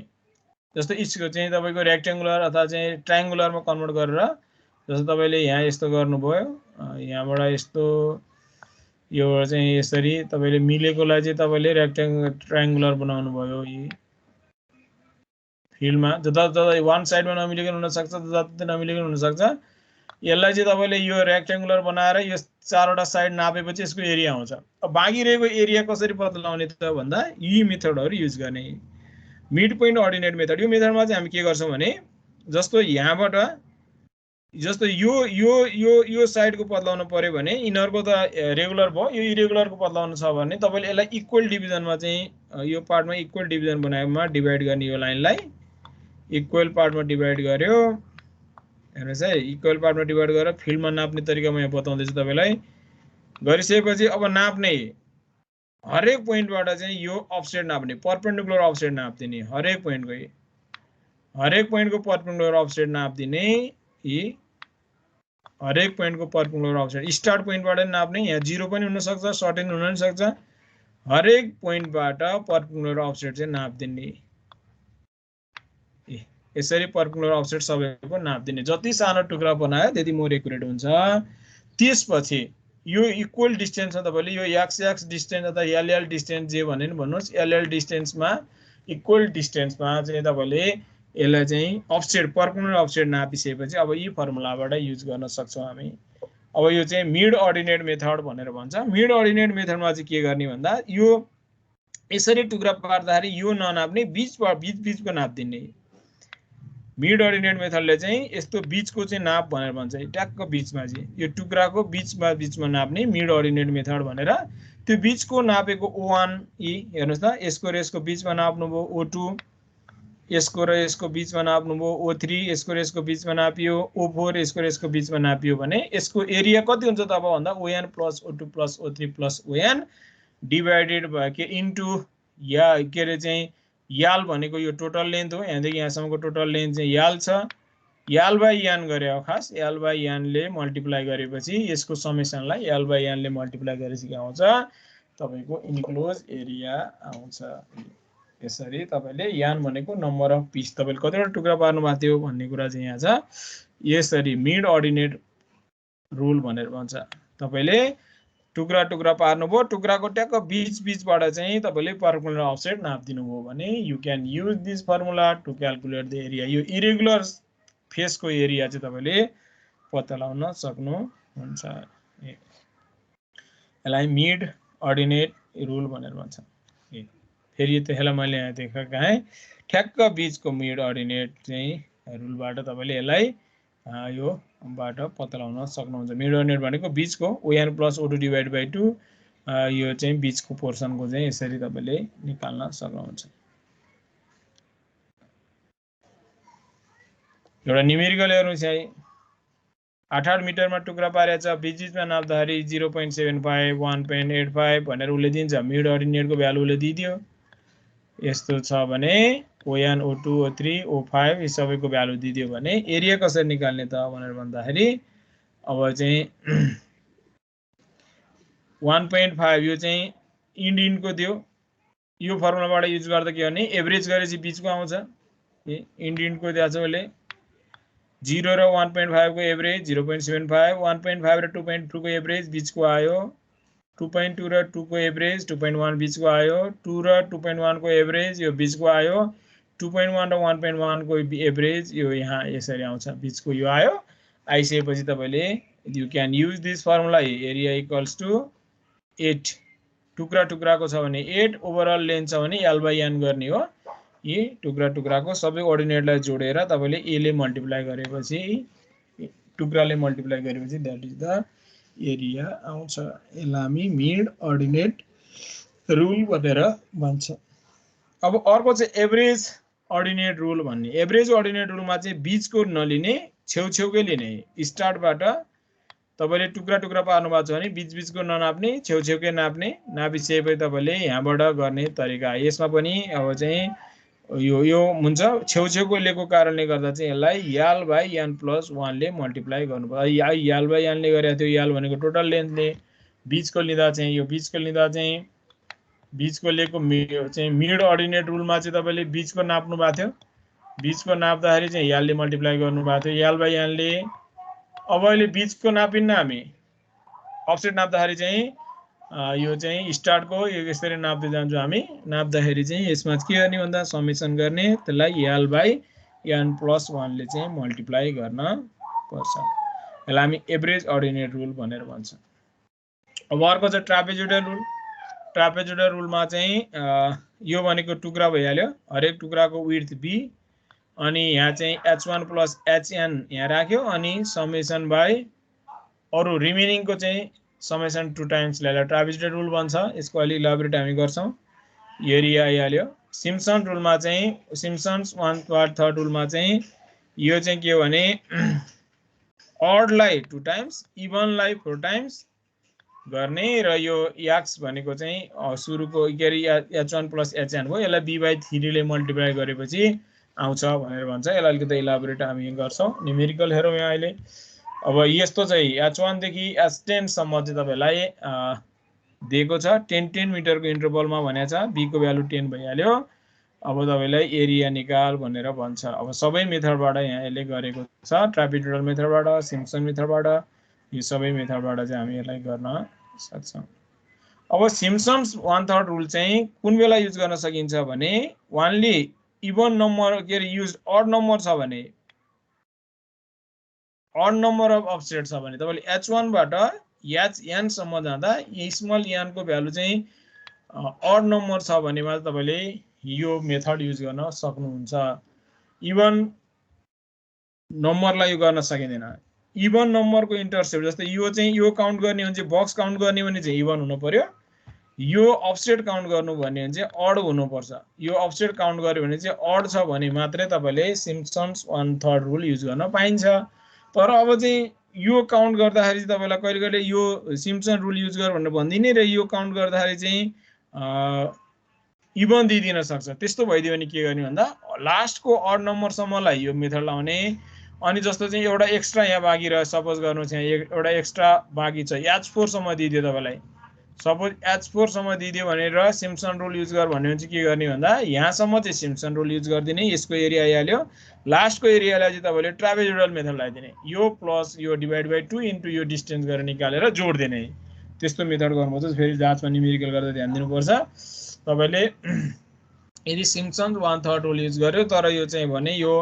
Speaker 1: जस्तो इसको चाहिँ तपाईको रेक्टेंगुलर अथवा चाहिँ ट्रायंगुलरमा कन्भर्ट गरेर जस्तो तपाईले यहाँ यस्तो गर्नुभयो यहाँबाट यस्तो यो चाहिँ यसरी तपाईले मिलेकोलाई चाहिँ तपाईले ट्रायंगुलर बनाउनु भयो यी फिल्डमा जता वान साइडमा नमिलेको हुन सक्छ जता नमिलेको हुन सक्छ यसलाई चाहिँ तपाईले यो रेक्टेंगुलर बनाएर यो चारवटा साइड नापेपछि यसको एरिया आउँछ अब बाँकी रहेको एरिया कसरी पत्ता लगाउने त भन्दा यी मेथडहरु युज गर्ने मिड पोइन्ट अर्डिनेट मेथड यो मेथडमा चाहिँ हामी के गर्छौं भने जस्तो यहाँबाट जस्तो यो साइडको पत्लाउन पर्यो भने इनरको त रेगुलर भयो यो इरेगुलरको पत्लाउन छ भने तपाईले यसलाई इक्वल डिभिजनमा चाहिँ यो पार्टमा इक्वल डिभिजन बनाएमा डिभाइड गर्ने यो लाइनलाई इक्वल पार्टमा डिभाइड गर्यो हेर्नुस् है इक्वल पार्टमा डिभाइड गरेर फिल्डमा नाप्ने तरिका म यहाँ बताउँदै छु तपाईलाई गरिसकेपछि अब नाप्ने हरेक पोइन्टबाट चाहिँ यो अफसेट नाप्ने परपेन्डिकुलर अफसेट नाप्दिने हरेक पोइन्टको परपेन्डिकुलर अफसेट नाप्दिने यी हरेक पोइन्टको परपेन्डिकुलर अफसेट स्टार्ट पोइन्टबाट नाप्ने यहाँ 0 पनि हुन सक्छ सर्टेन हुन पनि सक्छ हरेक पोइन्टबाट परपेन्डिकुलर अफसेट चाहिँ नाप्दिने यसरी परपेन्डिकुलर अफसेट सबैको नाप्दिने जति सानो टुक्रा बनायो त्यति मोर एक्युरेट हुन्छ त्यसपछि यो इक्वल डिस्टेन्समा तपाईले यो एक्स डिस्टेन्स अथवा एल डिस्टेन्स जे भने नि भन्नुस् एल डिस्टेन्समा इक्वल डिस्टेन्समा चाहिँ तपाईले यसलाई चाहिँ अफसेट परपेन्डिकुलर अफसेट नापिसकेपछि अब यी फर्मुलाबाट युज गर्न सक्छौं हामी अब यो चाहिँ मिड अर्डिनेट मेथड भनेर भन्छ मिड अर्डिनेट मेथडमा चाहिँ के गर्ने भन्दा यो यसरी टुक्रा पार्दाखेरि यो ननाप्ने बीचको नाप्दिने मिड अर्डिनेट मेथडले चाहिँ यस्तो बीचको चाहिँ नाप भनेर भन्छ ट्याक्क बीचमा चाहिँ यो टुक्राको बीचमा नाप्ने मिड अर्डिनेट मेथड भनेर त्यो बीचको नापेको O1 E हेर्नुस् त यसको र यसको बीचमा नाप्नुभयो O2 यसको र यसको बीचमा नाप्नुभयो O3 यसको र यसको बीचमा नापियो O4 यसको र यसको बीचमा नापियो भने यसको एरिया कति हुन्छ त भन्दा ON + O2 + O3 + ON divided भयो के इन्टु या के रे चाहिँ याल भनेको यो टोटल लेन्थ हो यहाँदेखि यहाँसम्मको टोटल लेन्थ चाहिँ याल छ याल बाइ यान गरे हो खास याल बाइ यानले मल्टिप्लाई गरेपछि यसको समेसनलाई याल बाइ यानले मल्टिप्लाई गरेपछि के आउँछ तपाईको इन्क्लोज एरिया आउँछ यसरी तपाईले यान भनेको नम्बर अफ पिस तपाईले कतिवटा टुक्रा पार्नु भएको थियो भन्ने कुरा चाहिँ यहाँ छ यसरी मिड अर्डिनेट रुल भनेर भन्छ तपाईले टुक्रा पार्नुभयो टुक्राको ट्याक्क बीचबाट चाहिँ तपाईले परपेन्डिकुलर अफसेट नाप्दिनु भयो भने you can use this formula to calculate the area यो इरेगुलर फेसको एरिया चाहिँ तपाईले पत्ता लगाउन सक्नुहुन्छ यसलाई मिड अर्डिनेट रुल भनेर भन्छ फेरि त्यसलाई मैले यहाँ देखाएको है ठ्याक्क बीचको मिड अर्डिनेट चाहिँ रुलबाट तपाईले यसलाई यो बाट पत्ता लगाउन सक्नुहुन्छ मिड अर्डिनेट भनेको बीचको ON + O2 / 2 यो चाहिँ बीचको पोर्सनको चाहिँ यसरी तपाईले निकाल्न सक्नुहुन्छ एउटा न्यूमेरिकल हेर्नुस् है 8 मिटरमा टुक्रा पारेको छ बीचमा नाप्दाखेरि 0.75 1.85 भनेर उले दिन्छ मिड अर्डिनेटको भ्यालु उले दिदियो यस्तो छ भने O1 O2 O3 O5 यी सबैको भ्यालु दिदियो भने एरिया कसरी निकाल्ने त भनेर भन्दाखेरि अब चाहिँ 1.5 यो चाहिँ इन्डियनको दियो यो फर्मुलाबाट युज गर्दा के गर्ने एभरेज गरेपछि बीचको आउँछ इन्डियनको दिएको छ अहिले 0 र 1.5 को एभरेज 0.75 1.5 र 2.2 को एभरेज बीचको आयो 2.2 र 2 को एभरेज 2.1 बीचको आयो 2 र 2.1 को एभरेज यो बीचको आयो 2.1 र 1.1 को एभरेज यो यहाँ यसरी आउँछ बीचको यो आयो आइसकेपछि तपाईले you can use this formula area equals to 8 टुक्रा टुक्राको छ भने 8 ओभरअल लेन्थ छ भने l by n गर्ने हो यी टुक्रा टुक्राको सबै अर्डिनेटलाई जोडेर तपाईले a ले मल्टिप्लाई गरेपछि टुक्राले मल्टिप्लाई गरेपछि दैट इज द एरिया आउँछ यसलाई हामी मिड अर्डिनेट रुल भनेर भन्छ अब अर्को चाहिँ एभरेज अर्डिनेट रुल भन्ने एभरेज अर्डिनेट रुलमा चाहिँ बीचको नलिने छेउछेउकै लिने स्टार्टबाट तपाईले टुक्रा टुक्रा पार्नु भएको छ भने बीच बीचको ननाप्ने छेउछेउकै नाप्ने नापिसकेपछि तपाईले यहाँबाट गर्ने तरिका यसमा पनि अब चाहिँ यो हुन्छ छेउछेउको लिएको कारणले गर्दा चाहिँ यसलाई l by n plus 1 ले मल्टिप्लाई गर्नुपर्छ l by n ले गरेको थियो l भनेको टोटल लेन्थले बीचको लिँदा चाहिँ यो बीचको लिँदा चाहिँ बीचको लिएको चाहिँ मिड अर्डिनेट रुलमा चाहिँ तपाईले बीचको नाप्नु भएको थियो बीचको नाप्दाखेरि चाहिँ l ले मल्टिप्लाई गर्नु भएको थियो l by n ले अब अहिले बीचको नापिन्न हामी अफसेट नाप्दाखेरि चाहिँ यो चाहिँ स्टार्टको यो यसरी नाप्दै जान्छौँ हामी नाप्दाखेरि चाहिँ यसमा के गर्ने भन्दा समेसन गर्ने त्यसलाई l by n plus 1 ले चाहिँ मल्टिप्लाई गर्न पर्छ यसलाई हामी एभरेज अर्डिनेट रुल भनेर भन्छ अब अर्को चाहिँ ट्रापेजोइडल रुलमा चाहिँ यो भनेको टुक्रा भइहाल्यो हरेक टुक्राको विड्थ b अनि यहाँ चाहिँ h1 plus hn यहाँ राख्यो अनि समेसन बाइ अरु रिमेनिङ को चाहिँ समेसन 2 टाइम्स ल्याएर ट्रापेजोइडल रुल बन्छ यसको अलि इलाबोरेट हामी गर्छौं एरिया आइहाल्यो सिम्पसन रुलमा चाहिँ सिम्पसन्स 1/3 रुलमा चाहिँ यो चाहिँ के हो भने ऑडलाई 2 टाइम्स इभनलाई 4 टाइम्स गर्ने र यो x भनेको चाहिँ सुरुको h1 plus hn भयो यसलाई b/3 ले मल्टिप्लाई गरेपछि आउँछ भनेर भन्छ यसलाई अलिकति इलाबोरेट हामी गर्छौं न्यूमेरिकल हेरौं यहाँ अहिले अब यस्तो चाहिँ h1 देखि h10 सम्म चाहिँ तपाईलाई दिएको छ 10 मिटरको इन्टरभलमा भनेको छ b को भ्यालु 10 भइहाल्यो अब तपाईलाई एरिया निकाल भनेर भन्छ अब सबै मेथडबाट यहाँ यसले गरेको छ ट्रापेजोइडल मेथडबाट सिम्पसन मेथडबाट यो सबै मेथडबाट चाहिँ हामी यसलाई गर्न सक्छौं अब सिम्पसन्स 1/3 रुल चाहिँ कुन बेला युज गर्न सकिन्छ भने ओन्ली इभन नम्बर के युज ऑड नम्बर छ भने ऑड नम्बर अफ अफसेट छ भने तपाईले h1 बाट hn सम्म जाँदा स्मल n को भ्यालु चाहिँ ऑड नम्बर छ भने मात्र तपाईले यो मेथड युज गर्न सक्नुहुन्छ इभन नम्बरलाई यो गर्न सकिदैन इभन नम्बरको इन्टरसेप्ट जस्तै यो चाहिँ यो काउन्ट गर्ने हो भने चाहिँ बक्स काउन्ट गर्ने भने चाहिँ इभन हुनु पर्यो यो अफसेट काउन्ट गर्नु भन्ने चाहिँ ऑड हुनु पर्छ यो अफसेट काउन्ट गर्यो भने चाहिँ ऑड छ भने मात्रै तपाईले सिम्पसन्स 1/3 रुल युज गर्न पाइन्छ तर अब चाहिँ यो काउन्ट गर्दाखेरि चाहिँ तपाईलाई कहिले कहिले यो सिम्पसन रुल युज गर भनेर भन्दिने र यो काउन्ट गर्दाखेरि चाहिँ इभन दिदिन सक्छ त्यस्तो भइदियो भने के गर्ने भन्दा लास्टको ऑड नम्बर सम्मलाई यो मेथड लाउने अनि जस्तो चाहिँ एउटा एक्स्ट्रा यहाँ बाँकी रह्यो सपोज गर्नु चाहिँ एउटा एक्स्ट्रा बाँकी छ h4 सम्म दिदियो तपाईलाई सपोज h4 सम्म दिदियो भनेर सिम्पसन रुल युज गर भन्ने चाहिँ के गर्ने भन्दा यहाँसम्म चाहिँ सिम्पसन रुल युज गर्दिने यसको एरिया आइहाल्यो लास्टको एरियालाई चाहिँ तपाईले ट्रापेजोइडल मेथड लगाइदिने यो प्लस यो डिवाइड बाइ 2 इन्टु यो डिस्टेन्स गरेर निकालेर जोड दिने त्यस्तो मेथड गर्नुपर्छ फेरि जाँचमा न्यूमेरिकल गर्दा ध्यान दिनुपर्छ तपाईले यदि सिम्पसन 1/3 रुल युज गर्यो तर यो चाहिँ भने यो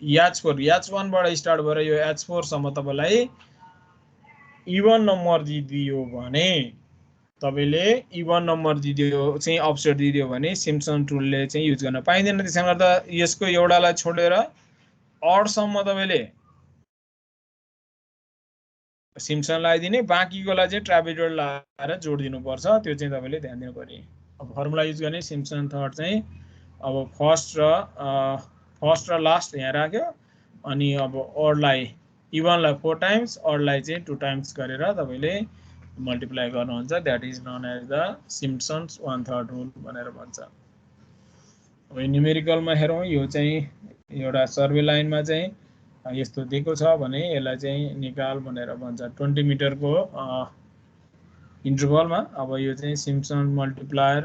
Speaker 1: h1 बाट स्टार्ट भएर यो h4 सम्म तपाईलाई इभन नम्बर दिदियो भने तपाईले इभन नम्बर दिदियो चाहिँ अफसेट दिदियो भने सिम्पसन रुलले चाहिँ युज गर्न पाइदैन त्यसैले गर्दा यसको एउटालाई छोडेर ऑड सम्म तपाईले सिम्पसन लगाइदिने बाँकीकोलाई चाहिँ ट्रापेजोइडल लगाएर जोड दिनु पर्छ त्यो चाहिँ तपाईले ध्यान दिनु पर्यो अब फर्मुला युज गर्ने सिम्पसन थर्ड चाहिँ अब फर्स्ट र लास्ट यहाँ राख्यो अनि अब ऑडलाई इभनलाई 4 टाइम्स ऑडलाई चाहिँ 2 टाइम्स गरेर तपाईले मल्टिप्लाई गर्नुहुन्छ that is known as the Simpson's 1/3 rule भनेर भन्छ अब न्युमेरिकलमा हेरौँ यो चाहिँ एउटा सर्वे लाइनमा चाहिँ यस्तो दिएको छ भने यसलाई चाहिँ निकाल भनेर भन्छ 20 मिटरको इन्टरभलमा। अब यो चाहिँ सिम्पसन मल्टिप्लायर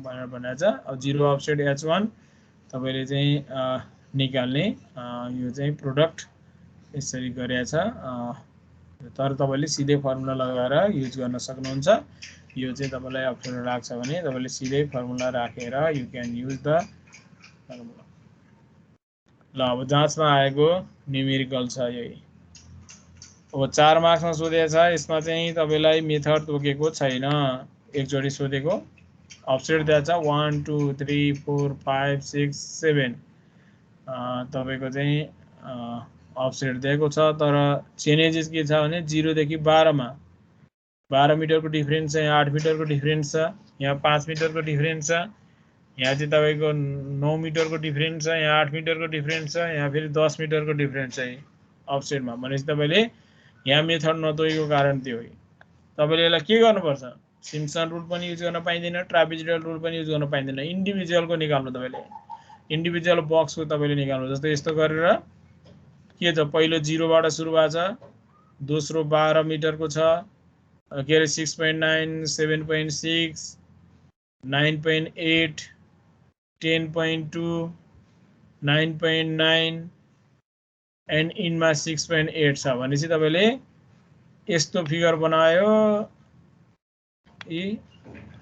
Speaker 1: भनेर भनेको छ। अब 0 अफसेट h1 तपाईले चाहिँ निकाल्ने यो चाहिँ प्रोडक्ट यसरी गरेछ। तर तपाईले सिधै फर्मुला लगाएर युज गर्न सक्नुहुन्छ। यो चाहिँ तपाईलाई अप्ठ्यारो लाग्छ भने तपाईले सिधै फर्मुला राखेर you can use the formula. ल अब जाँचमा आएको न्युमेरिकल छ यही। अब 4 मार्क्समा सोधेको छ। यसमा चाहिँ तपाईलाई मेथड तोकेको छैन, एकचोटि सोधेको। अफसेट दिएको छ 1 2 3 4 5 6 7 तपाईको चाहिँ अफसेट दिएको छ। तर चेन्जेस के छ भने 0 देखि 12 मा 12 मिटरको डिफरेन्स छ, यहाँ 8 मिटरको डिफरेन्स छ, यहाँ 5 मिटरको डिफरेन्स छ, यहाँ चाहिँ तपाईको 9 मिटरको डिफरेन्स छ, यहाँ 8 मिटरको डिफरेन्स छ, यहाँ फेरि 10 मिटरको डिफरेन्स छ अफसेटमा। भनेपछि तपाईले यहाँ मेथड नतोकेको कारण त्यो हो। तपाईले यसलाई के गर्नुपर्छ, सिम्पसन रुल पनि युज गर्न पाइँदैन, ट्रापेजोइडल रुल पनि युज गर्न पाइँदैन। इन्डिभिजुअलको निकाल्नु, तपाईले इन्डिभिजुअल बक्सको तपाईले निकाल्नु। जस्तो यस्तो गरेर के छ, पहिलो 0 बाट सुरु भएको छ, दोस्रो 12 मिटरको छ, के अरे 6.9 7.6 9.8 10.2 9.9 एन्ड इनमा 6.8 छ। भनेपछि तपाईले यस्तो फिगर बनायो।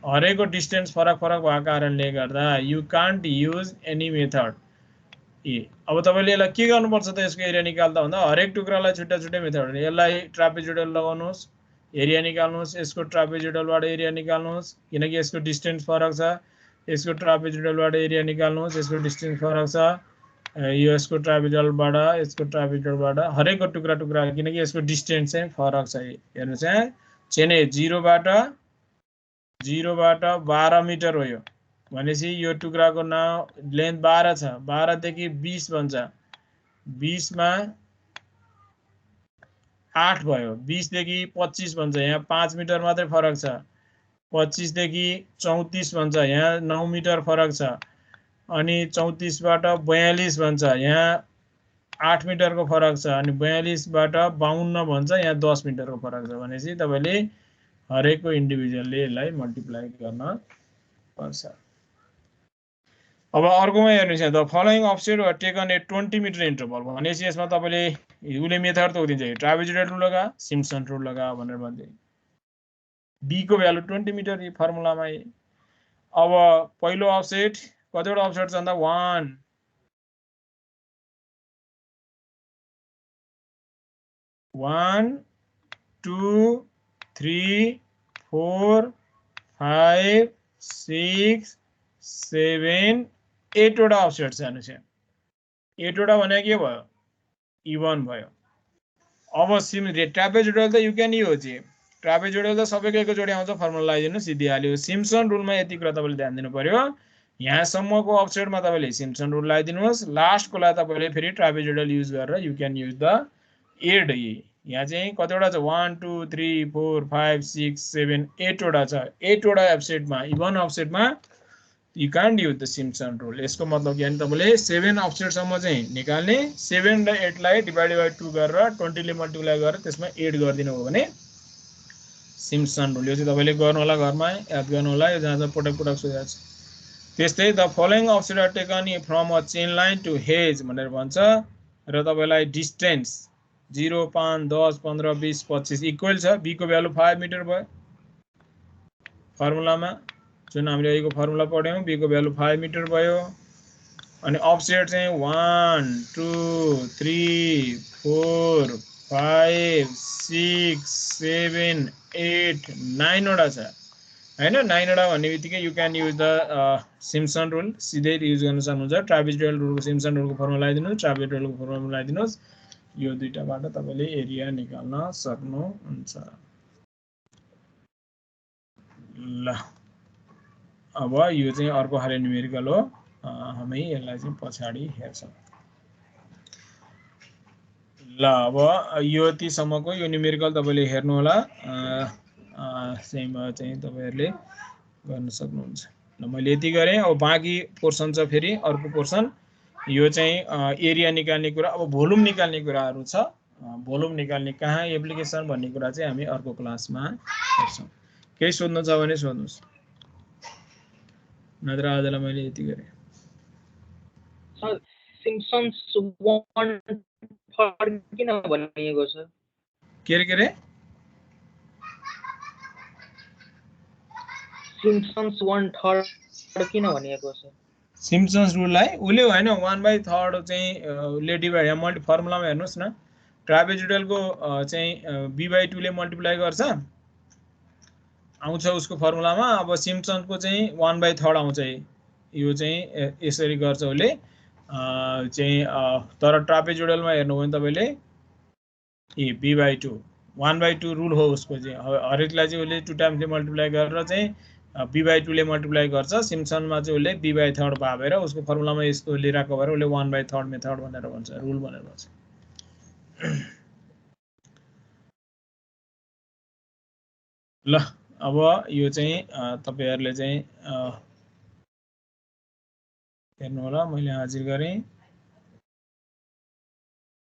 Speaker 1: हरेको डिस्टेन्स फरक फरक भएको कारणले गर्दा you can't use any method. अब तपाईले यसलाई के गर्नुपर्छ त, यसको एरिया निकाल्दा भन्दा हरेक टुक्रालाई छुट्टा छुट्टै मेथड हो। यसलाई ट्रापेजोइडल लगाउनुहोस्, एरिया निकाल्नुहोस्, यसको ट्रापेजोइडलबाट एरिया निकाल्नुहोस् किनकि यसको डिस्टेन्स फरक छ, यसको ट्रापेजोइडलबाट एरिया निकाल्नुहोस्, यसको डिस्टेन्स फरक छ, यो यसको ट्रापेजोइडलबाट, यसको ट्रापेजोइडलबाट, हरेकको टुक्रा टुक्रा किनकि यसको डिस्टेन्स चाहिँ फरक छ। हेर्नुस् यहाँ चेने 0 बाट 12 मिटर हो यो। भनेपछि यो टुक्राको नाम लेन्थ 12 छ, 12 देखि 20 बन्छ, 20 मा 8 भयो, 20 देखि 25 बन्छ, यहाँ 5 मिटर मात्रै फरक छ, 25 देखि 34 बन्छ, यहाँ 9 मिटर फरक छ, अनि 34 बाट 42 बन्छ, यहाँ 8 मिटरको फरक छ, अनि 42 बाट 52 भन्छ, यहाँ 10 मिटरको फरक छ। भनेपछि तपाईले हरेकको इन्डिभिजुअलले यसलाई मल्टिप्लाई गर्न पर्छ। अब अर्कोमा हेर्नुस्, the following offset were taken at 20 metre interval. भनेपछि यसमा तपाईले उले मेथड तोकिदिन्छ, ट्रापेजोइडल रुल लगा, सिम्पसन रुल लगा भनेर भन्छ। बी को भ्यालु 20 मिटर फर्मुलामा। अब पहिलो अफसेट कतिवटा अफसेट छ भन्दा 1 2 3 4 5 6 7 8 वटा अफसेट छ। हेर्नुस् 8 वटा भने के भयो, इवन भयो। अब ट्रापेजोइडल त यु क्यान युज, ट्रापेजोइडल त सबैको एकैचोटि आउँछ, फर्मुला लगाइदिनु सिधिहाल्यो। सिम्पसन रुलमा यति कुरा तपाईले ध्यान दिनु पर्यो, यहाँसम्मको अफसेटमा तपाईले सिम्पसन रुल लगाइदिनुहोस्, लास्टकोलाई तपाईले फेरि ट्रापेजोइडल युज गरेर you can use the aid. यहाँ चाहिँ कतिवटा छ, 1 2 3 4 5 6 7 8 वटा छ। 8 वटा अफसेटमा, इवन अफसेटमा you can't use the Simpson rule. यसको मतलब के भने तपाईले 7 अफसेटसम्म चाहिँ निकाल्ने, 7 र 8 लाई डिभाइडेड बाइ 2 गरेर 20 ले मल्टिप्लाई गरेर त्यसमा एड गरिदिनु हो भने सिम्पसन रुल। यो चाहिँ तपाईले गर्नु होला, घरमा याद गर्नु होला, यो जहाँ पटक पटक सोधेको छ। त्यस्तै the following offset are taken from a chain line to hedge भनेर भन्छ, र तपाईलाई डिस्टेन्स 0 5 10 15 20 25 इक्वल छ। बी को भ्यालु 5 मिटर भयो फर्मुलामा, जुन हामीले अहिलेको फर्मुला पढ्यौं, बी को भ्यालु 5 मिटर भयो। अनि अफसेट चाहिँ 1 2 3 4 5 6 7 8 9 वटा छ हैन। 9 वटा भन्ने बित्तिकै you can use the Simpson rule, सिधै युज गर्न सक्नुहुन्छ। ट्रापेजोइडल रुलको, सिम्पसन रुलको फर्मुला लगाइदिनुहोस्, ट्रापेजोइडलको फर्मुला लगाइदिनुहोस्, यो दुईटाबाट तपाईले एरिया निकाल्न सक्नुहुन्छ। ल अब यो चाहिँ अर्को खाले न्युमेरिकल हो, हामी यसलाई चाहिँ पछाडी हेर्छौं। ल अब यो यतिसम्मको यो न्युमेरिकल तपाईले हेर्नु होला, चाहिँ तपाईहरुले गर्न सक्नुहुन्छ। ल मैले यति गरेँ। अब बाँकी पोर्सन छ फेरि अर्को पोर्सन, यो चाहिँ एरिया निकाल्ने कुरा। अब भोल्युम निकाल्ने कुराहरू छ। भोल्युम निकाल्ने कहाँ एप्लिकेसन भन्ने कुरा चाहिँ हामी अर्को क्लासमा हेर्छौँ। केही सोध्नु छ भने सोध्नुहोस्, नत्र आजलाई मैले यति गरेँ।
Speaker 4: सर सिम्पसन्स 1/3 किन भनिएको छ?
Speaker 1: के रे
Speaker 4: सिम्पसन्स 1/3 किन भनिएको छ?
Speaker 1: सिम्पसन्स रुललाई उसले होइन 1/3 चाहिँ ले डिभाइड या मल्टी फर्मुलामा हेर्नुहोस् न, ट्रापेजोइडलको चाहिँ b/2 ले मल्टिप्लाई गर्छ आउँछ उसको फर्मुलामा। अब सिम्पसनको चाहिँ 1/3 आउँछ, यो चाहिँ यसरी गर्छ उसले चाहिँ। तर ट्रापेजोइडलमा हेर्नु भयो भने तपाईँले b/2 1/2 रुल हो उसको चाहिँ। हरेकलाई चाहिँ उसले 2 टाइम्सले मल्टिप्लाई गरेर चाहिँ b/2 ले मल्टिप्लाई गर्छ। सिम्पसनमा चाहिँ उसले b/3 भावेर उसको फर्मुलामा यसको लिइरहेको भएर उसले 1/3 मेथड भनेर भन्छ, रुल भनेर भन्छ। ल अब यो चाहिँ तपाईहरुले चाहिँ हेर्नु होला, मैले हाजिर गरेँ।